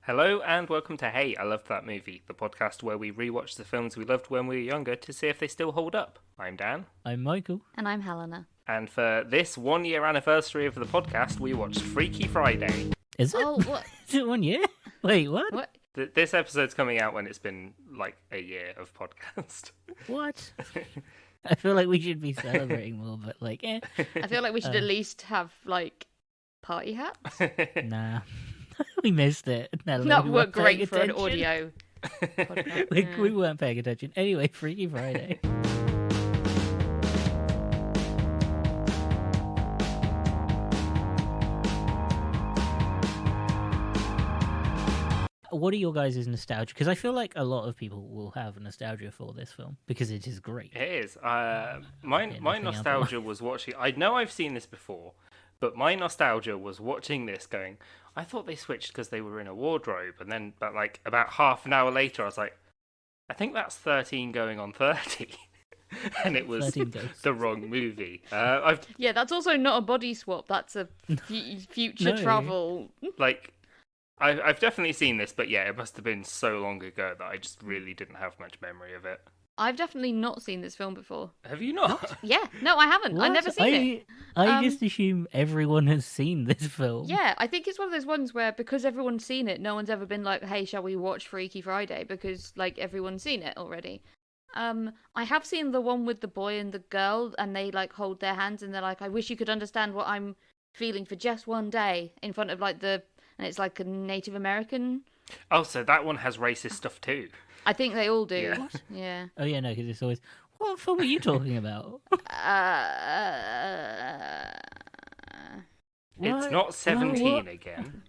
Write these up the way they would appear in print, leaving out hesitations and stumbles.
Hello and welcome to Hey, I Loved That Movie, the podcast where we rewatch the films we loved when we were younger to see if they still hold up. I'm Dan, I'm Michael. And I'm Helena. and for this 1 year anniversary of the podcast, we watched Freaky Friday. Is it? Oh, what? Is it 1 year? Wait, what? What? This episode's coming out when it's been like a year of podcast. What? I feel like we should be celebrating more, but like, I feel like we should at least have, like, party hats. nah. We missed it. No, That we worked weren't paying great for an attention. audio podcast. We weren't paying attention. Anyway, Freaky Friday. What are your guys' nostalgia? Because I feel like a lot of people will have nostalgia for this film because it is great. It is. My nothing nostalgia was watching. I know I've seen this before, but my nostalgia was watching this going, I thought they switched because they were in a wardrobe. And then, but like about half an hour later, I was like, I think that's 13 going on 30. And it was 13 Ghosts. the wrong movie. I've Yeah, that's also not a body swap. That's a future No. travel. I've definitely seen this, but yeah, it must have been so long ago that I just really didn't have much memory of it. I've definitely not seen this film before. Have you not? Yeah, no, I haven't. I've What? never seen it. I just assume everyone has seen this film. Yeah, I think it's one of those ones where because everyone's seen it, no one's ever been like, "Hey, shall we watch Freaky Friday?" Because like everyone's seen it already. I have seen the one with the boy and the girl, and they like hold their hands and they're like, "I wish you could understand what I'm feeling for just one day," in front of like and it's like a Native American. Oh, so that one has racist stuff too. I think they all do. Yeah. Yeah. Oh yeah, no, because it's always, what film are you talking about? It's What? not 17 What? again.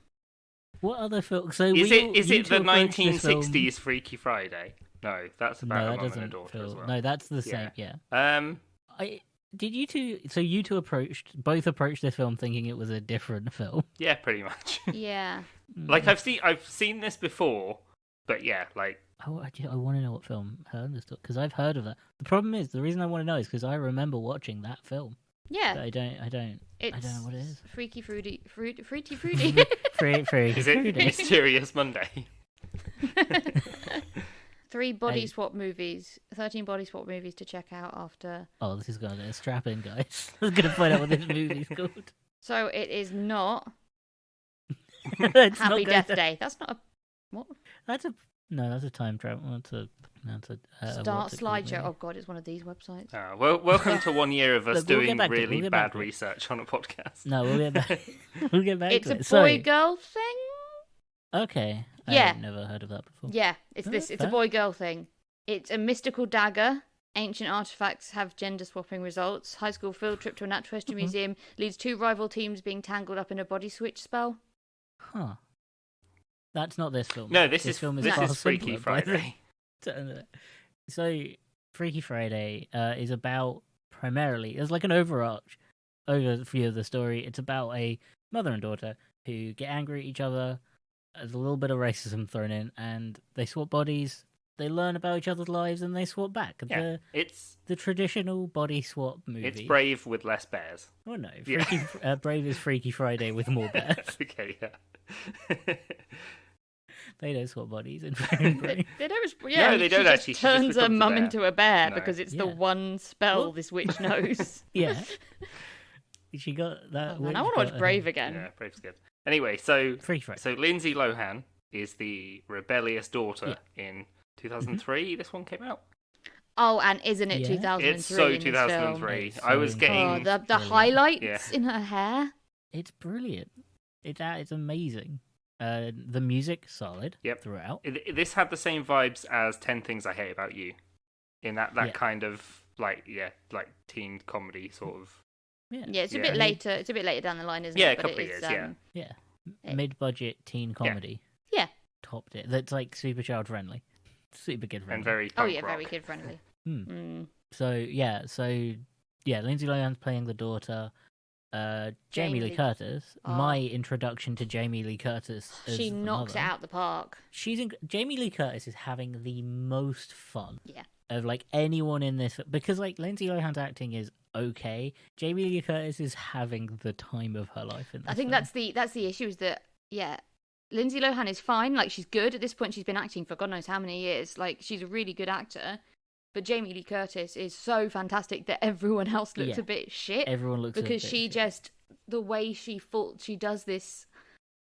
What other film? So Is you it two the approached this film- 1960s Freaky Friday? No, that's No, about a that mum and a doesn't daughter feel. as well. No, that's the same. Yeah. Yeah. Did you two? So you two both approached this film thinking it was a different film. Yeah, pretty much. Yeah. Like I've seen this before, but yeah, like I want to know what film Helena's talking because I've heard of that. The problem is the reason I want to know is because I remember watching that film. Yeah. But I don't It's know what it is. Freaky Fruity. Fruity. Free. is it Mysterious Monday? 13 body swap movies to check out after. Oh, this is gonna strap in, guys. I was gonna find out what this movie's called. So it is not It's not Happy going Death to- Day. That's not a what? That's a time travel. That's a Start what's it called, slideshow. really? Oh god, it's one of these websites. Well, welcome to 1 year of us Look, we'll doing get back to it, really we'll get bad back to it. research on a podcast. No, we'll get back. We'll get back It's to a it. So- boy-girl thing. Okay. Yeah. I've never heard of that before. Yeah, it's Oh, this. that's It's a fair. boy-girl thing. It's a mystical dagger. Ancient artifacts have gender swapping results. High school field trip to a natural history museum leads two rival teams being tangled up in a body switch spell. Huh. That's not this film. No, this is film Freaky simpler, by the- Friday. So, Freaky Friday is about primarily, there's like an overview of the story. It's about a mother and daughter who get angry at each other. There's a little bit of racism thrown in, and they swap bodies. They learn about each other's lives, and they swap back. Yeah, The traditional body swap movie. it's Brave with less bears. Oh no, Yeah. Brave is Freaky Friday with more bears. Okay, yeah. They don't swap bodies in They, Brave. they don't. Yeah, No, they don't she actually. Just She just turns her becomes a mum bear. into a bear No. because it's the Yeah. one spell Well- this witch knows. Yeah. She got that. Oh, man, I witch want to watch got, Brave again. Yeah, Brave's good. Anyway, so Freaky Friday. so Lindsay Lohan is the rebellious daughter in 2003. This one came out. Oh, and isn't it Yeah. 2003? It's so in this film? 2003. It's I was so getting Oh, the Brilliant. highlights Yeah. in her hair. It's brilliant. It's amazing. The music solid. Yep. Throughout. This had the same vibes as 10 Things I Hate About You, in that Yeah. kind of like teen comedy sort of. Yeah. Yeah, it's a Yeah. bit later. It's a bit later down the line, isn't Yeah, it? a couple of years, yeah. Yeah. it- Mid-budget teen comedy. Yeah. Topped it. That's like super child friendly. Super kid friendly. And very Oh punk yeah, rock. very kid friendly. Hmm. Mm. So Lindsay Lohan's playing the daughter. Jamie Lee Curtis. Oh. My introduction to Jamie Lee Curtis. As She the knocks it mother. out the park. Jamie Lee Curtis is having the most fun. Yeah. Of like anyone in this, because like Lindsay Lohan's acting is okay. Jamie Lee Curtis is having the time of her life in this. I think film. that's the issue is that Lindsay Lohan is fine. Like, she's good. At this point, she's been acting for God knows how many years. Like, she's a really good actor. But Jamie Lee Curtis is so fantastic that everyone else looks Yeah. a bit shit. Everyone looks a because bit she shit. just, the way she does this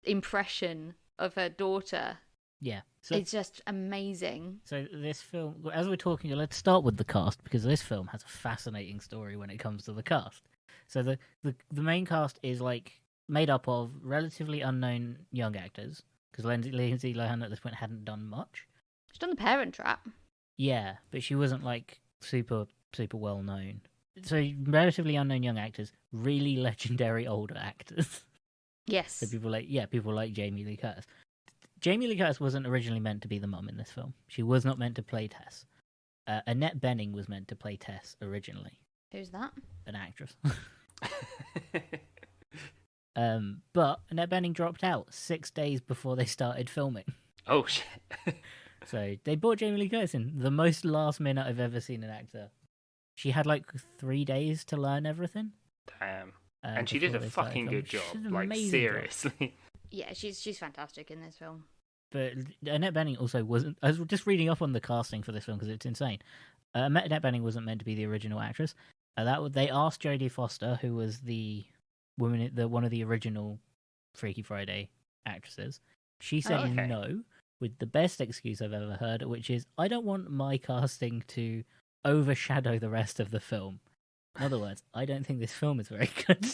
impression of her daughter, Yeah. So it's just amazing. this film, as we're talking, let's start with the cast, because this film has a fascinating story when it comes to the cast. So the main cast is like made up of relatively unknown young actors, because Lindsay Lohan at this point hadn't done much. She's done The Parent Trap. Yeah, but she wasn't like super well known. So relatively unknown young actors, really legendary older actors. Yes. So people like Jamie Lee Curtis. Jamie Lee Curtis wasn't originally meant to be the mum in this film. She was not meant to play Tess. Annette Bening was meant to play Tess originally, Who's that? an actress. But Annette Bening dropped out 6 days before they started filming. Oh shit. So they brought Jamie Lee Curtis in, the most last minute I've ever seen an actor. She had like 3 days to learn everything. Damn. And she did before a they started fucking filming. good job. She did an Like, amazing job. seriously. Yeah, she's fantastic in this film. But Annette Bening also wasn't. I was just reading up on the casting for this film because it's insane. Annette Bening wasn't meant to be the original actress. They asked Jodie Foster, who was the woman, one of the original Freaky Friday actresses. She said okay. no, with the best excuse I've ever heard, which is, I don't want my casting to overshadow the rest of the film. In other words, I don't think this film is very good.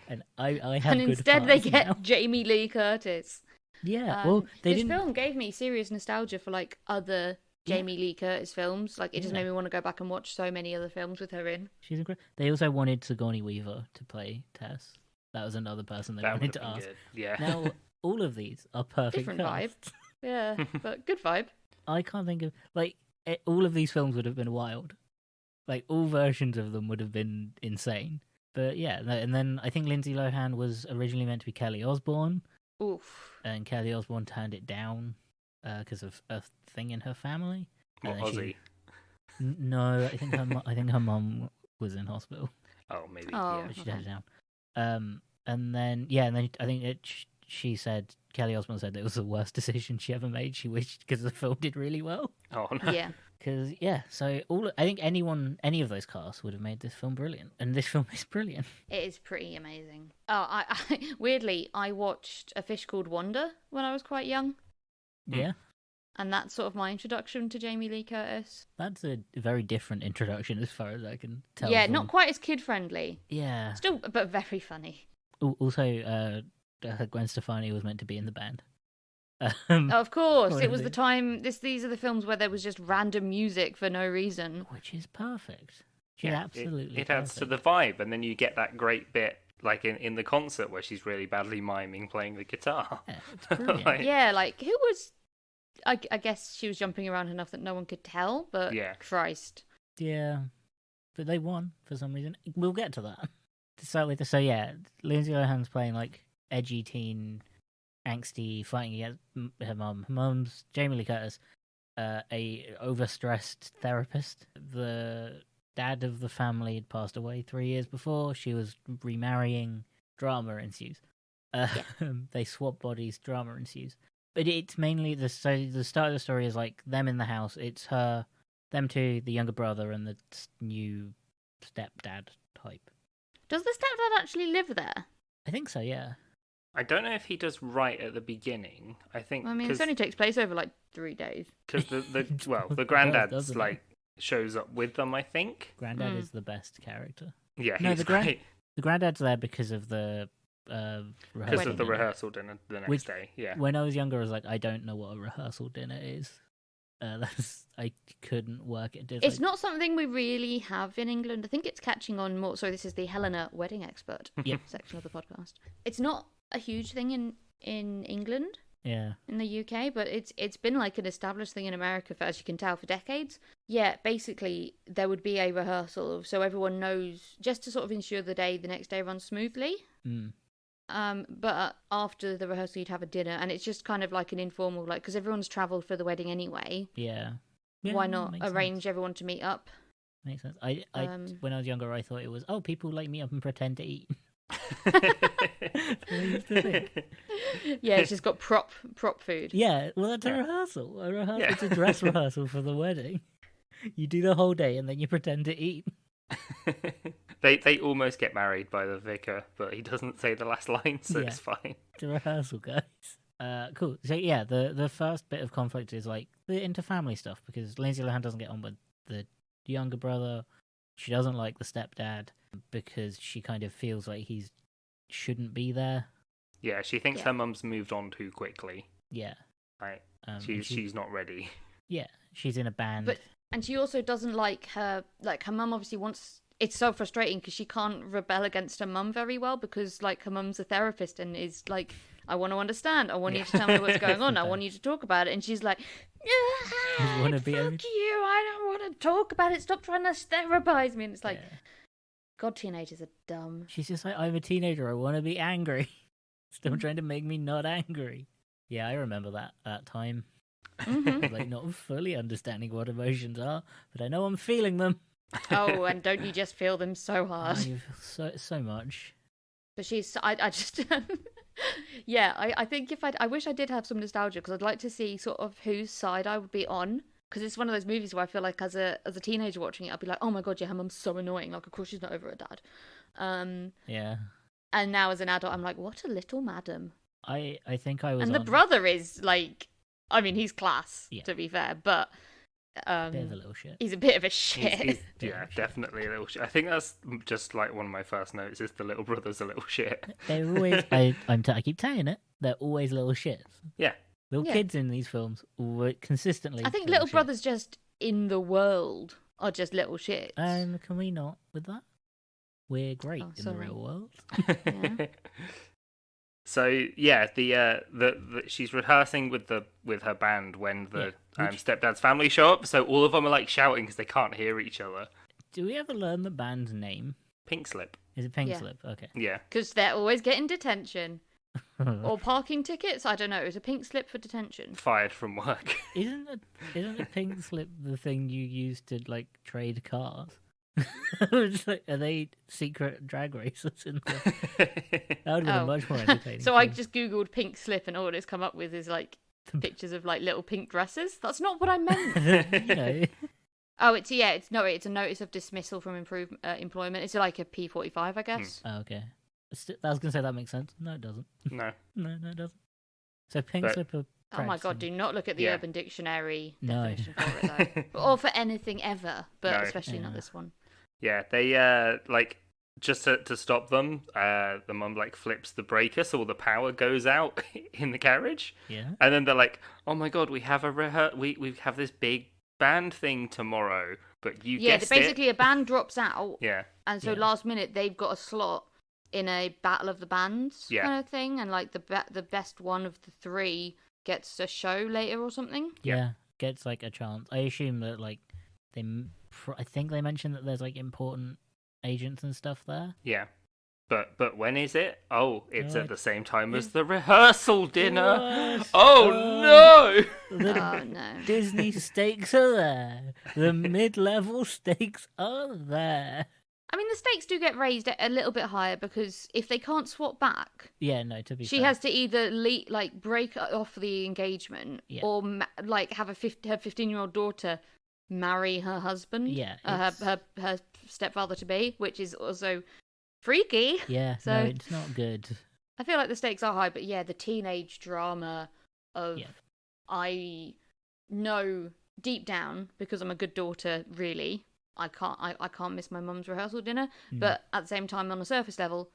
And I have And good instead they parts get now. Jamie Lee Curtis. Yeah, well, they this didn't. film gave me serious nostalgia for like other Jamie Lee Curtis films. Like, it just Yeah. made me want to go back and watch so many other films with her in. She's incredible. They also wanted Sigourney Weaver to play Tess. That was another person they That wanted would to have ask. been good. Yeah. Now, all of these are perfect Different vibe. casts. Yeah, but good vibe. I can't think of all of these films would have been wild. Like, all versions of them would have been insane. But yeah, and then I think Lindsay Lohan was originally meant to be Kelly Osbourne, Oof. and Kelly Osbourne turned it down because of a thing in her family. What, And then Aussie? No, I think I think her mum was in hospital. Oh, maybe. Oh. Yeah. But she Okay. turned it down. And then I think she said, Kelly Osbourne said it was the worst decision she ever made. She wished, because the film did really well. Oh, no. Yeah. Because so I think any of those casts would have made this film brilliant, and this film is brilliant. It is pretty amazing. Oh, I weirdly, I watched A Fish Called Wanda when I was quite young, Yeah, and that's sort of my introduction to Jamie Lee Curtis. that's a very different introduction as far as I can tell. Yeah, from- not quite as kid friendly. Yeah. Still, but very funny. Also, Gwen Stefani was meant to be in the band. Of course, What it is was it? the time. These are the films where there was just random music for no reason. Which is perfect. She's Yeah, absolutely. It adds to perfect. the vibe, and then you get that great bit, like in the concert where she's really badly miming playing the guitar. Yeah, it's brilliant. Like, Yeah, like who was? I guess she was jumping around enough that no one could tell. But Yeah. Christ, Yeah, but they won for some reason. We'll get to that. To start with, so yeah, Lindsay Lohan's playing like edgy teen, angsty, fighting against her mum. Her mum's Jamie Lee Curtis, a overstressed therapist. The dad of the family had passed away 3 years before. She was remarrying. Drama ensues. They swap bodies. Drama ensues. But it's mainly the start of the story is like them in the house. It's her, them two, the younger brother, and the new stepdad type. does the stepdad actually live there? I think so. Yeah. I don't know if he does right at the beginning. I think I mean, this only takes place over like 3 days. because the It the does, granddad's doesn't it? like shows up with them. I think. Granddad Mm. is the best character. Yeah, No, he's the gran- great The granddad's there because of the because rehearsal of the dinner. rehearsal dinner the next Which- day. Yeah. When I was younger, I was like, I don't know what a rehearsal dinner is. I couldn't work it. It's not something we really have in England. I think it's catching on more. Sorry, this is the Helena wedding expert Yep. section of the podcast. It's not a huge thing in England, Yeah. in the UK, but it's been like an established thing in America for, as you can tell, for decades. Yeah, basically there would be a rehearsal so everyone knows, just to sort of ensure the next day runs smoothly. Mm. But after the rehearsal, you'd have a dinner, and it's just kind of like an informal, like, because everyone's travelled for the wedding anyway. Yeah. Yeah, Why not makes arrange sense. everyone to meet up? Makes sense. I Um, when I was younger, I thought it was people like meet up and pretend to eat. I used to think. Yeah, she's got prop food. Yeah, well, that's a Yeah. rehearsal. Yeah. It's a dress rehearsal for the wedding. You do the whole day and then you pretend to eat. They almost get married by the vicar, but he doesn't say the last line, so Yeah. it's fine. It's a rehearsal, guys. Cool. So yeah, the first bit of conflict is like the interfamily stuff because Lindsay Lohan doesn't get on with the younger brother. She doesn't like the stepdad because she kind of feels like he shouldn't be there. Yeah, she thinks Yeah. her mum's moved on too quickly. Yeah. Right. And She's not ready. yeah, she's in a band. But and she also doesn't like her mum obviously wants. It's so frustrating because she can't rebel against her mum very well because like her mum's a therapist and is like, I want to understand. I want you to tell me what's going on. I want you to talk about it. And she's like, wanna fuck be you. over- I don't want to talk about it. Stop trying to therapize me. And it's like, Yeah. God, teenagers are dumb. She's just like, I'm a teenager. I want to be angry. Still Mm. trying to make me not angry. Yeah, I remember that time. Mhm. Like not fully understanding what emotions are, but I know I'm feeling them. Oh, and don't you just feel them so Oh, hard? you feel so much. But I just, yeah, I think I wish I did have some nostalgia because I'd like to see sort of whose side I would be on. Because it's one of those movies where I feel like as a teenager watching it, I'd be like, oh my God, yeah, her mum's so annoying. Like, of course she's not over her dad. Yeah, And now as an adult, I'm like, what a little madam. I think I was. And the on brother is like, I mean, he's class, Yeah. to be fair, but a bit of a little shit. he's a bit of a He's- shit. he's- yeah, definitely a little shit. I think that's just like one of my first notes is the little brother's a little shit. They're always. I keep saying it. They're always little shits. Yeah. Little Yeah. kids in these films were consistently. I think little shits. brothers just in the world are just little shits. Can we not with that? We're great Oh, in the sorry. real world. Yeah. So yeah, the she's rehearsing with her band when the Yeah, which- stepdad's family show up. So all of them are like shouting because they can't hear each other. Do we ever learn the band's name? Pink Slip. Is it Pink Yeah. Slip? Okay. Yeah. Because they're always getting detention. Or parking tickets? I don't know. It was a pink slip for detention. Fired from work. Isn't a Pink Slip the thing you use to like trade cars? It's like, are they secret drag racers in there? That would have been a Oh. much more entertaining. So I film. just googled pink slip and all it's come up with is like pictures of like little pink dresses. That's not what I meant. you know, Oh, it's a notice of dismissal from employment. It's like a P45, I guess. oh, okay. I was gonna say that makes sense. No, it doesn't. No. No, it doesn't. So Pink But- Slip. Oh my god, do not look at the Yeah. Urban Dictionary No. definition for it though. Or for anything ever, but No. especially not Yeah. this one. Yeah, they like just to stop them. The mum like flips the breaker so all the power goes out in the carriage, Yeah. and then they're like, "Oh my god, we have we have this big band thing tomorrow." But you Yeah, guessed basically a band drops out, Yeah, and so Yeah. last minute they've got a slot in a battle of the bands Yeah. kind of thing, and like the best one of the three gets a show later or something. Yeah. Yeah. Gets like a chance. I assume that like I think they mentioned that there's like important agents and stuff there. yeah. But when is it? Oh, it's Oh, at the same time as the rehearsal dinner. What? Oh no! The Oh no. Disney stakes are there. The mid-level stakes are there. I mean, the stakes do get raised a little bit higher because if they can't swap back, Yeah, no, to be she fair. has to either break off the engagement Yeah. or like have her 15-year-old daughter marry her husband. Yeah, her stepfather to be, which is also freaky. Yeah, So- no, it's not good. I feel like the stakes are high, but yeah, the teenage drama of Yeah. I know deep down because I'm a good daughter. Really, I can't miss my mum's rehearsal dinner. Mm. But at the same time, on the surface level,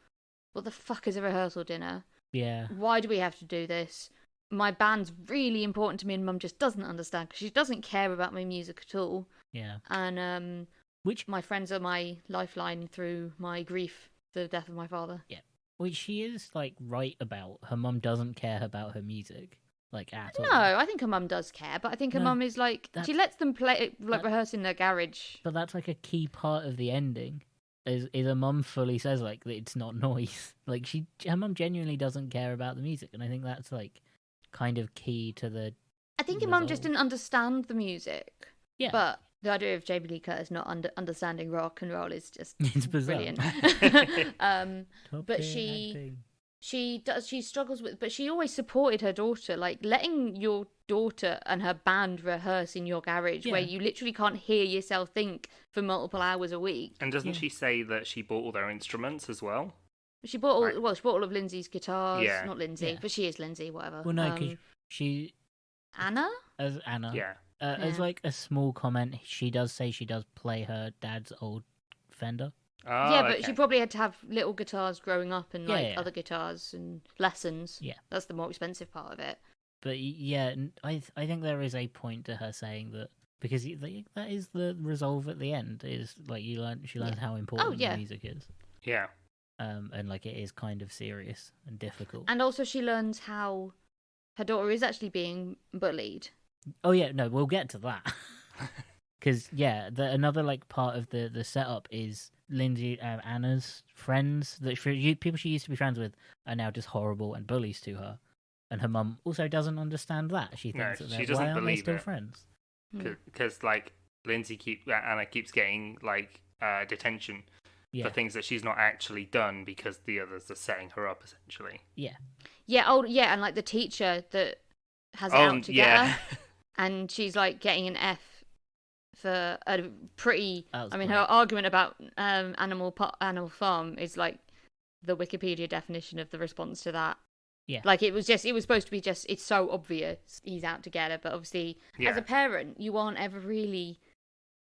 what the fuck is a rehearsal dinner? Yeah, Why do we have to do this? My band's really important to me, and Mum just doesn't understand because she doesn't care about my music at all. yeah. And Which my friends are my lifeline through my grief, the death of my father. she is like right about. Her mum doesn't care about her music, like at all. No, I think her mum does care, but I think her No, mum is like that's- she lets them play like that- rehearse in their garage. But that's like a key part of the ending. Is her mum fully says like that it's not noise. Like her mum genuinely doesn't care about the music, and I think that's like kind of key to the I think her mum just resolve. didn't understand the music. Yeah. But The idea of Jamie Lee Curtis not understanding rock and roll is just It's bizarre. brilliant. Top But tier acting. she struggles with, but she always supported her daughter, like letting your daughter and her band rehearse in your garage, where Yeah. you literally can't hear yourself think for multiple hours a week. And doesn't Yeah. she say that she bought all their instruments as well? She bought all, Right. well, she bought all of Lindsay's guitars. Yeah. Not Lindsay, Yeah. but she is Lindsay, whatever. Well, no, because she, Anna? as Anna, Yeah. as Yeah. like a small comment, she does say she does play her dad's old Fender. Oh, Yeah, but okay. she probably had to have little guitars growing up and like Yeah. other guitars and lessons. Yeah. That's the more expensive part of it. But yeah, I think there is a point to her saying that, because that is the resolve at the end. Is like she learns how important yeah. the music is. Yeah. And like it is kind of serious and difficult. And also she learns how her daughter is actually being bullied. Oh yeah, no, we'll get to that. Because yeah, another like part of the setup is Lindsay, Anna's friends that people she used to be friends with are now just horrible and bullies to her, and her mum also doesn't understand that. She No, thinks that she they're, why doesn't aren't they believe still it. friends? Because like Anna keeps getting like detention Yeah, for things that she's not actually done because the others are setting her up essentially. yeah, Yeah, and like the teacher that has it Oh, out to get yeah. her, and she's like getting an F for a pretty. That was I mean, great. her argument about Animal Farm is like the Wikipedia definition of the response to that. Yeah. Like it was supposed to be just, it's so obvious he's out to get her, but obviously Yeah. as a parent, you aren't ever really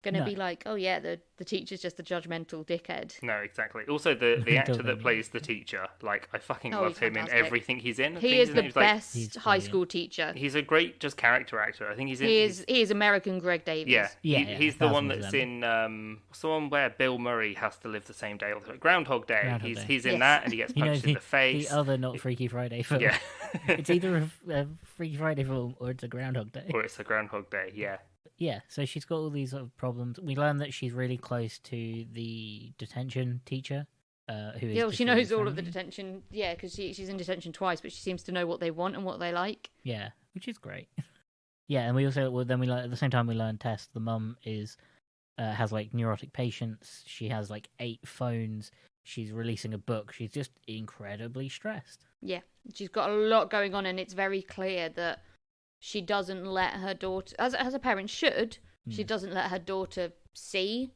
gonna No. be like, oh yeah, the teacher's just a judgmental dickhead. No, exactly. Also, the actor Totally. that plays the teacher, like I fucking Oh, love he's him in fantastic. everything he's in. I He think is his the name's, like, best He's high brilliant. school teacher. he's a great just character actor. I think he's in. He is American Greg Davies. Yeah, Yeah, he's the one 1000%. that's in what's the one where Bill Murray has to live the same day all the time? Groundhog Day. Groundhog Day. He's in Yes. that and he gets You know punched in the face. the other not Freaky Friday film. Yeah. It's either a Freaky Friday film or it's a Groundhog Day. or it's a Groundhog Day. Yeah. Yeah, so she's got all these sort of problems. We learn that she's really close to the detention teacher, who is Yeah, well, she just knows really all of the friendly. detention. Yeah, because she's in detention twice, but she seems to know what they want and what they like. Yeah, which is great. Yeah, and we also then we learn at the same time we learn Tess, the mum is has like neurotic patients. She has like 8 phones. She's releasing a book. She's just incredibly stressed. Yeah, she's got a lot going on, and it's very clear that she doesn't let her daughter, as a parent should, she Mm. doesn't let her daughter see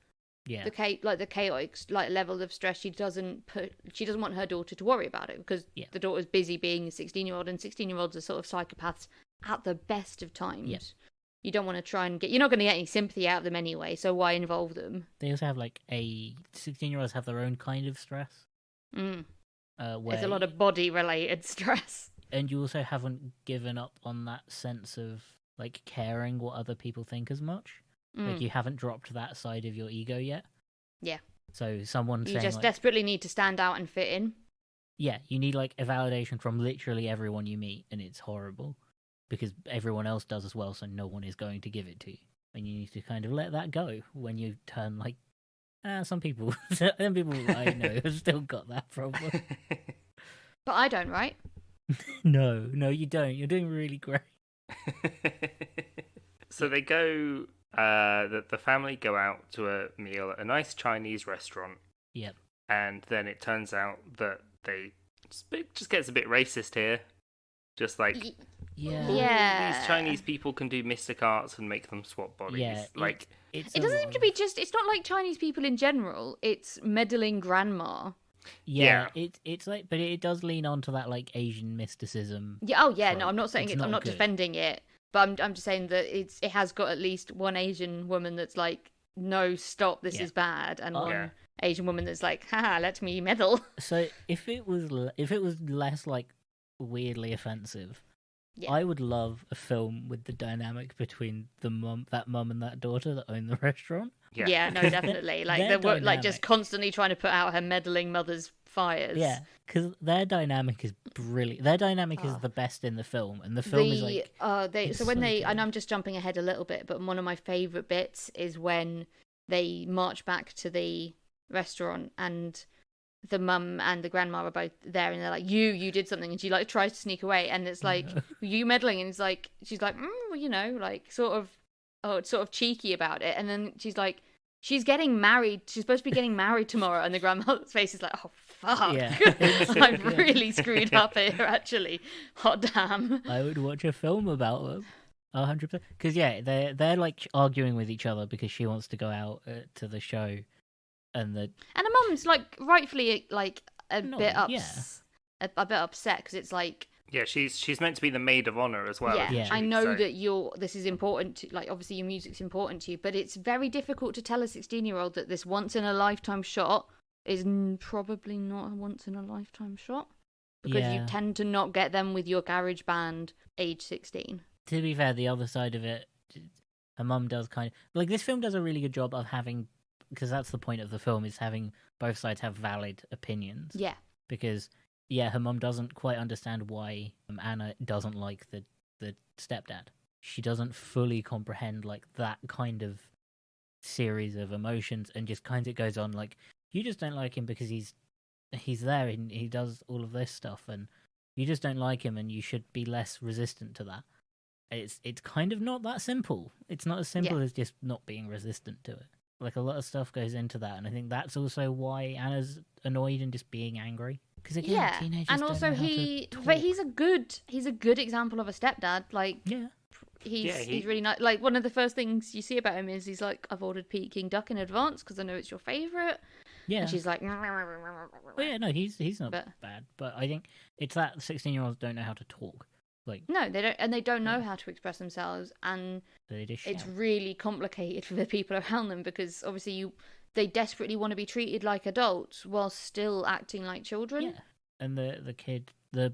Yeah, the chaotic like level of stress. She doesn't want her daughter to worry about it because Yeah. the daughter's busy being a 16-year-old, and 16-year-olds are sort of psychopaths at the best of times. Yeah. You don't want to try and you're not going to get any sympathy out of them anyway, so why involve them? they also have like 16-year-olds have their own kind of stress. Mm. Where There's a lot of body-related stress. and you also haven't given up on that sense of like caring what other people think as much. Like Mm. you haven't dropped that side of your ego yet. Yeah. So someone You saying just like, desperately need to stand out and fit in. yeah, you need like a validation from literally everyone you meet, and it's horrible because everyone else does as well, so no one is going to give it to you, and you need to kind of let that go when you turn like. Some people I know have still got that problem. But I don't, right? No, you don't. You're doing really great. So they go. The family go out to a meal at a nice Chinese restaurant, Yep. and then it turns out that just gets a bit racist here. Just like Y- Yeah. "Ooh, Yeah. these Chinese people can do mystic arts and make them swap bodies. Yeah, like It's It a doesn't lot seem to of- be just. It's not like Chinese people in general. It's meddling grandma. Yeah, it's like, but it does lean onto that like Asian mysticism. Yeah. Oh yeah. No, trope. I'm not saying It's it. I'm not not good. defending it. But I'm just saying that it has got at least one Asian woman that's like, no, stop, this Yeah. is bad, and Oh. one Yeah. Asian woman that's like, haha, let me meddle. So if it was less like weirdly offensive, Yeah. I would love a film with the dynamic between that mum and that daughter that own the restaurant. yeah, Yeah, no, definitely. Like Their they're like just dynamic. constantly trying to put out her meddling mother's fires. Yeah, because their dynamic is brilliant. Their dynamic is Oh. the best in the film, and the film is like so it's when so they, and good. I'm just jumping ahead a little bit, but one of my favorite bits is when they march back to the restaurant and the mum and the grandma are both there, and they're like, you did something, and she like tries to sneak away, and it's like, you meddling, and it's like, she's like, well, like sort of sort of cheeky about it, and then she's like, she's getting married. She's supposed to be getting married tomorrow, and the grandmother's face is like, oh fuck, Yeah. I've really screwed up here. Actually, hot damn. I would watch a film about them. 100%. Because yeah, they're like arguing with each other because she wants to go out to the show, and And her mum's like rightfully like a No, bit yeah. a bit upset because it's like, Yeah, she's meant to be the maid of honor as well. yeah, isn't Yeah. she? I know So- that this is important to, like, obviously your music's important to you, but it's very difficult to tell a 16-year-old that this once in a lifetime shot is probably not a once in a lifetime shot, because you Yeah. tend to not get them with your garage band age 16. to be fair, the other side of it, her mum does kind of like, this film does a really good job of having, because that's the point of the film, is having both sides have valid opinions. Yeah. Because yeah, her mum doesn't quite understand why Anna doesn't like the stepdad. She doesn't fully comprehend like that kind of series of emotions, and just kind of goes on like, you just don't like him because he's there and he does all of this stuff, and you just don't like him, and you should be less resistant to that. It's kind of not that simple. It's not as simple as just not being resistant to it. Like, a lot of stuff goes into that, and I think that's also why Anna's annoyed and just being angry. Because again, Yeah, teenagers and don't also know how to talk. but he's a good example of a stepdad. Like, Yeah, he's really nice. Like, one of the first things you see about him is he's like, I've ordered Peking duck in advance because I know it's your favorite. yeah. And she's like, Well, yeah, no, he's not But- bad, but I think it's that 16-year-olds don't know how to talk. Like, no, they don't, and they don't know Yeah. how to express themselves, and they just it's shout. really complicated for the people around them because obviously they desperately want to be treated like adults while still acting like children. Yeah, and the kid, the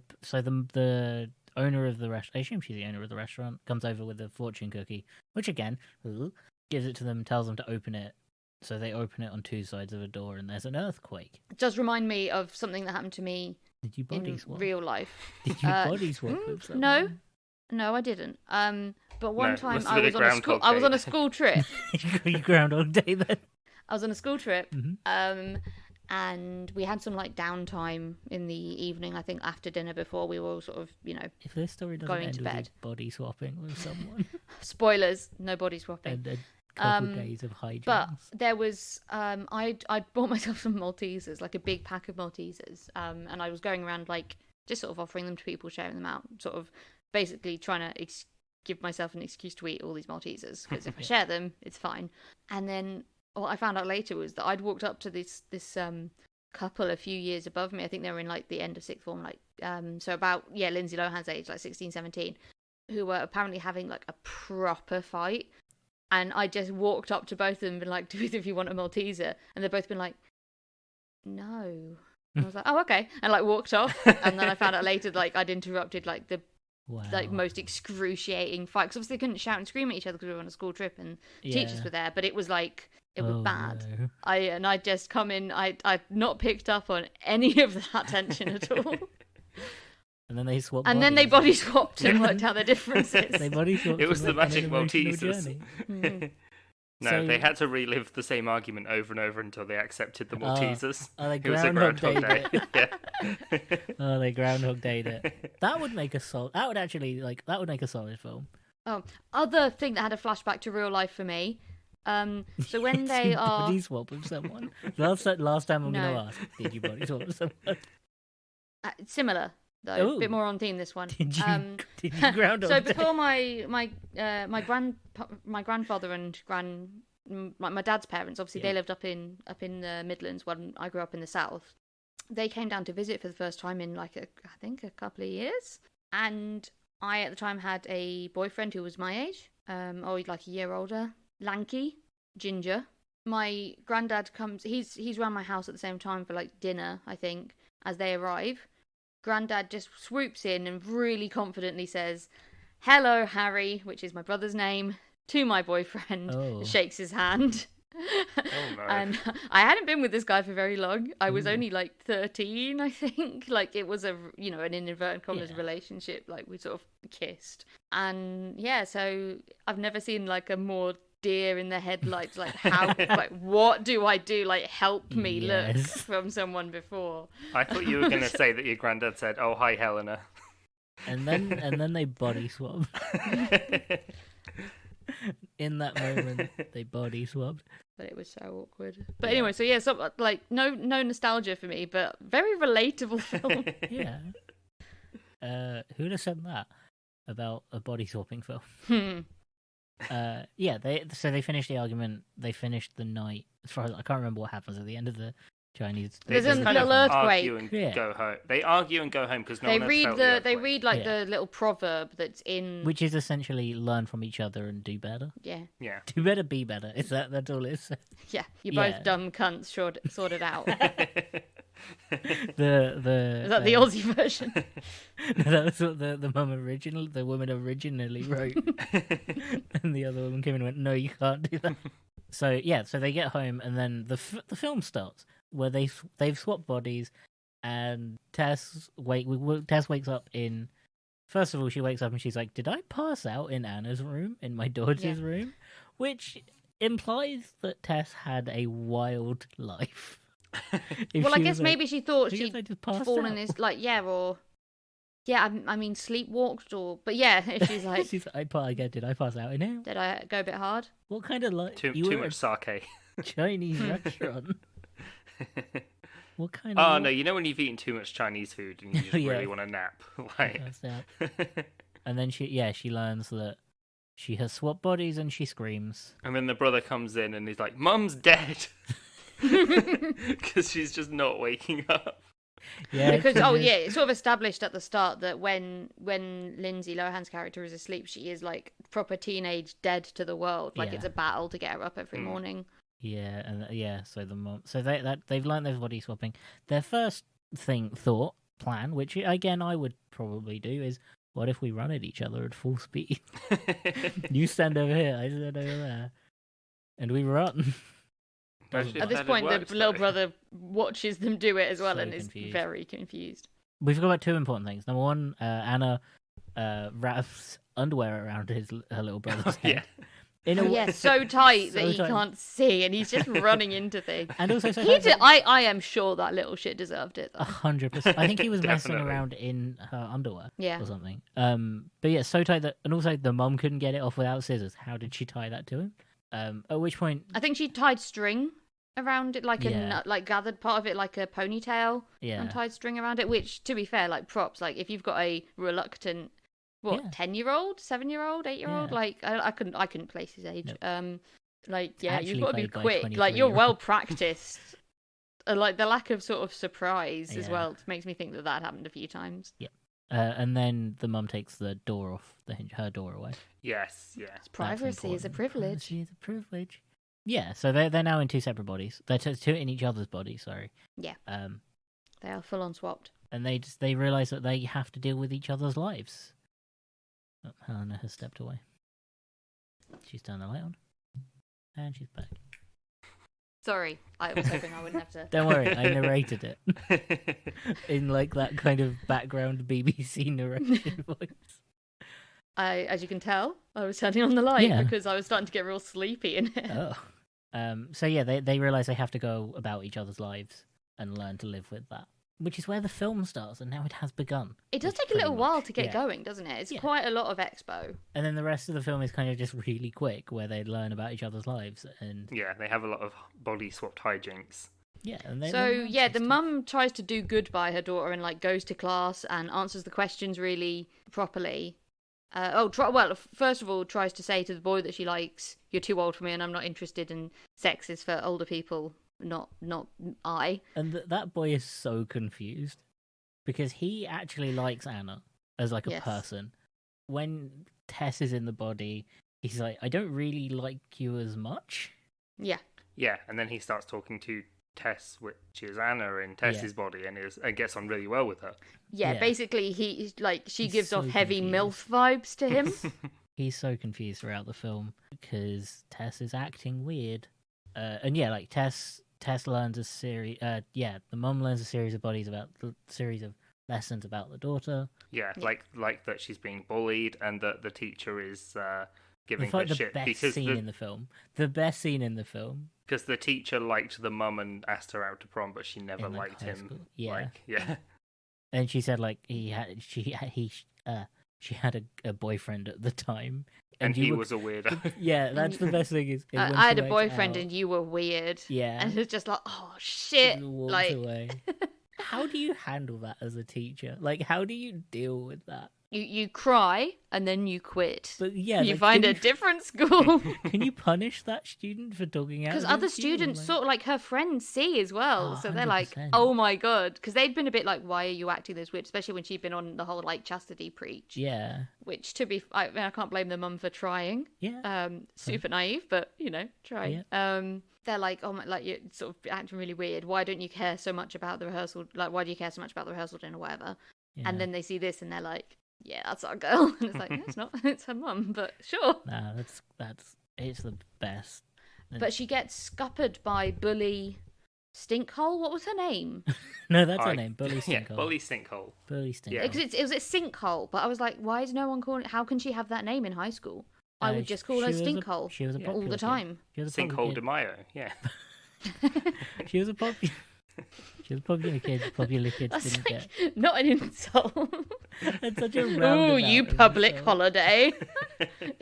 owner of the restaurant, I assume she's the owner of the restaurant, comes over with a fortune cookie, which again, gives it to them, tells them to open it. So they open it on two sides of a door, and there's an earthquake. It does remind me of something that happened to me Did you body in swap? real life. Did you body swap with someone? No, I didn't. But one No, time must have I been was a on a school. Groundhog I was on Day. a school trip. You Groundhog Day then. I was on a school trip. Mhm. And we had some like downtime in the evening. I think after dinner, before we were all sort of, If this story doesn't Going end to with you bed. body swapping with someone spoilers, no body swapping. and a couple Um, days of hijinks. But there was, I bought myself some Maltesers, like a big pack of Maltesers, and I was going around like just sort of offering them to people, sharing them out, sort of basically trying to give myself an excuse to eat all these Maltesers because if I Yeah. share them, it's fine. And then what I found out later was that I'd walked up to this couple a few years above me. I think they were in like the end of sixth form, like so about Lindsay Lohan's age, like 16, 17, who were apparently having like a proper fight. And I just walked up to both of them and been like, do either of you want a Malteser? And they've both been like, no. And I was like, oh, okay. And like walked off. And then I found out later, like I'd interrupted like the wow. most excruciating fight. Because obviously they couldn't shout and scream at each other because we were on a school trip and teachers Yeah. were there. But it was like, it was Oh, bad. no. I'd just come in, I'd not picked up on any of that tension at all. And then they swapped And then they body bodies. swapped and worked out the differences. They body swapped. It was and the went on an magic emotional Maltesers. journey. Mm. No, So- they had to relive the same argument over and over until they accepted the Maltesers. Oh, they It was a Groundhog Groundhog Day. Day. Yeah. Oh, they Groundhog Dayed it. That would make a solid. That would actually that would make a solid film. Other thing that had a flashback to real life for me. So when they You are body swap with someone. Last time I'm No. gonna ask, did you body swap with someone? similar though, a Ooh. bit more on theme this one. Did you? Did you Groundhog So Day? before my grandfather and my dad's parents, obviously Yeah. they lived up in the Midlands when I grew up in the South. They came down to visit for the first time in I think a couple of years, and I at the time had a boyfriend who was my age, or like a year older, lanky, ginger. My granddad comes. He's around my house at the same time for like dinner, I think, as they arrive. Granddad just swoops in and really confidently says, "Hello, Harry," which is my brother's name, to my boyfriend. Oh. Shakes his hand. Oh, no. And I hadn't been with this guy for very long. I was Ooh. only like 13, I think. Like it was an in inverted commas Yeah. relationship. Like we sort of kissed. And yeah, so I've never seen like a more deer in the headlights, like how like what do I do? Like help me look Yes. from someone before. I thought you were going to say that your granddad said, "Oh, hi, Helena." And then they body swap. In that moment they body swapped. But it was so awkward. But anyway, so yeah, so like no nostalgia for me, but very relatable film. Yeah. Who'd have said that about a body swapping film? Yeah, they finished the argument. They finished the night. As far as I can't remember what happens at the end of the Chinese. There's They a just little argue earthquake. and go home. They argue and go home because no one else felt the they earthquake. read like Yeah. the little proverb that's in. Which is essentially learn from each other and do better. Yeah, Yeah. Do better, be better. Is that's all it is? yeah. You're Yeah. both dumb cunts. Sorted out. the Is that the Aussie version? that was what the woman originally wrote, and the other woman came in and went, "No, you can't do that." So yeah, so they get home, and then the film starts where they've swapped bodies, and Tess wakes up in. First of all, she wakes up and she's like, "Did I pass out in Anna's room, in my daughter's room?" Which implies that Tess had a wild life. If Well, I she guess was like, maybe she thought "I guess she'd I just passed fallen out." is like I mean sleepwalked but yeah, if she's like, She's like, did I pass out in here? did I go a bit hard? What kind of like Too were much sake. at a Chinese restaurant? What kind Oh of no, you know when you've eaten too much Chinese food and you just Yeah. really want to nap, like. passed out? And then she learns that she has swapped bodies and she screams. And then the brother comes in and he's like, "Mum's dead," because she's just not waking up. Yeah, Because she just- it's sort of established at the start that when Lindsay Lohan's character is asleep, she is like proper teenage dead to the world. Like Yeah. it's a battle to get her up every Mm. morning. Yeah, and so the mom, so they've learned their body swapping. Their first plan, which again I would probably do, is what if we run at each other at full speed? You stand over here, I stand over there, and we run. Actually, At if this that point, had worked, the little though. brother watches them do it as well So and is confused. very confused. We forgot about two important things. Number one, Anna wraps underwear around her little brother's head. Yeah. In a Oh, way, yeah, so tight that So he tight. can't see, and he's just running into things. and also so He tight did, that- I am sure that little shit deserved it. Though. 100%. I think he was messing Definitely. around in her underwear Yeah. or something. But yeah, so tight that, and also the mum couldn't get it off without scissors. How did she tie that to him? At which point, I think she tied string around it, like Yeah. like gathered part of it like a ponytail yeah, and tied string around it. Which, to be fair, like props. Like if you've got a reluctant, Yeah. 10-year-old, 7-year-old, 8-year-old, Yeah. like I couldn't place his age. Nope. Like yeah, Actually you've got to be played by quick. Like you're 23-year-old. well practiced. Like the lack of sort of surprise as Yeah. well makes me think that happened a few times. and then the mum takes the door off her door away. Yes, yeah. That's Privacy is a important. privilege. Privacy is a privilege. Yeah, so they're now in two separate bodies. They're two in each other's bodies. Sorry. Yeah. Um, They are full on swapped. and they realize that they have to deal with each other's lives. Oh, Helena has stepped away. She's turned the light on, and she's back. Sorry, I was hoping I wouldn't have to. Don't worry, I narrated it in like that kind of background BBC narration voice. As you can tell, I was turning on the light Yeah. because I was starting to get real sleepy in it. Oh. So yeah, they realize they have to go about each other's lives and learn to live with that, which is where the film starts, and now it has begun. It does It's take a little pretty while much- to get yeah. going, doesn't it? It's Yeah. quite a lot of expo. And then the rest of the film is kind of just really quick, where they learn about each other's lives, and Yeah, they have a lot of body swapped hijinks. yeah, and they So learn yeah, the stuff. mum tries to do good by her daughter and like goes to class and answers the questions really properly. First of all, tries to say to the boy that she likes, "You're too old for me, and I'm not interested in sex is for older people, not I." And that boy is so confused because he actually likes Anna as like a Yes. person. When Tess is in the body, he's like, I don't really like you as much. Yeah, Yeah, and then he starts talking to Tess, which is Anna in Tess's body, and gets on really well with her. yeah. Yeah. Basically, she He's gives off so heavy confused. MILF vibes to him. He's so confused throughout the film because Tess is acting weird. And yeah, like Tess learns a series. The mum learns a series of series of lessons about the daughter. Yeah, Yeah. like that she's being bullied, and that the teacher is giving It's like her the shit best because scene in the film. The best scene in the film. because the teacher liked the mum and asked her out to prom, but she never In, like, liked high him. school. Yeah. Like, yeah, And she said like he she had a boyfriend at the time, And you he were- was a weirdo. Yeah, that's the best thing is when I she had a worked boyfriend out, and you were weird. yeah, And it's just like, oh shit. and walks Like, away. How do you handle that as a teacher? Like, how do you deal with that? you cry and then you quit. But yeah, You like, find can a different school. Can you punish that student for talking out? Because against other you? students, Like- sort of like her friends, see as well. Oh, So they're like, 100%. oh my god. Because they'd been a bit like, why are you acting this weird? Especially when she'd been on the whole like chastity preach. Yeah, Which, to be, I mean, I can't blame the mum for trying. yeah. Super naive, but you know, try. They're like, oh my, like you're sort of acting really weird. Why don't you care so much about the rehearsal? Like, why do you care so much about the rehearsal dinner, or whatever? Yeah. And then they see this and they're like, yeah, that's our girl. And it's like, no, it's not. It's her mum, but sure. Nah, that's it's the best. But she gets scuppered by bully Stinkhole. What was her name? No, that's her I- name. Bully Yeah, Stinkhole. Bully Sinkhole. Bully Stinkhole. Yeah. Because it was a Sinkhole, but I was like, why is no one calling? How can she have that name in high school? I would just call her she was a- Stinkhole she was a all popular the kid. time. She was a popular Sinkhole kid. de Mayo, yeah. She was a popular. She was a popular kid. Popular kids That's didn't like, get. not an insult. It's such a Ooh, roundabout. you insult. public holiday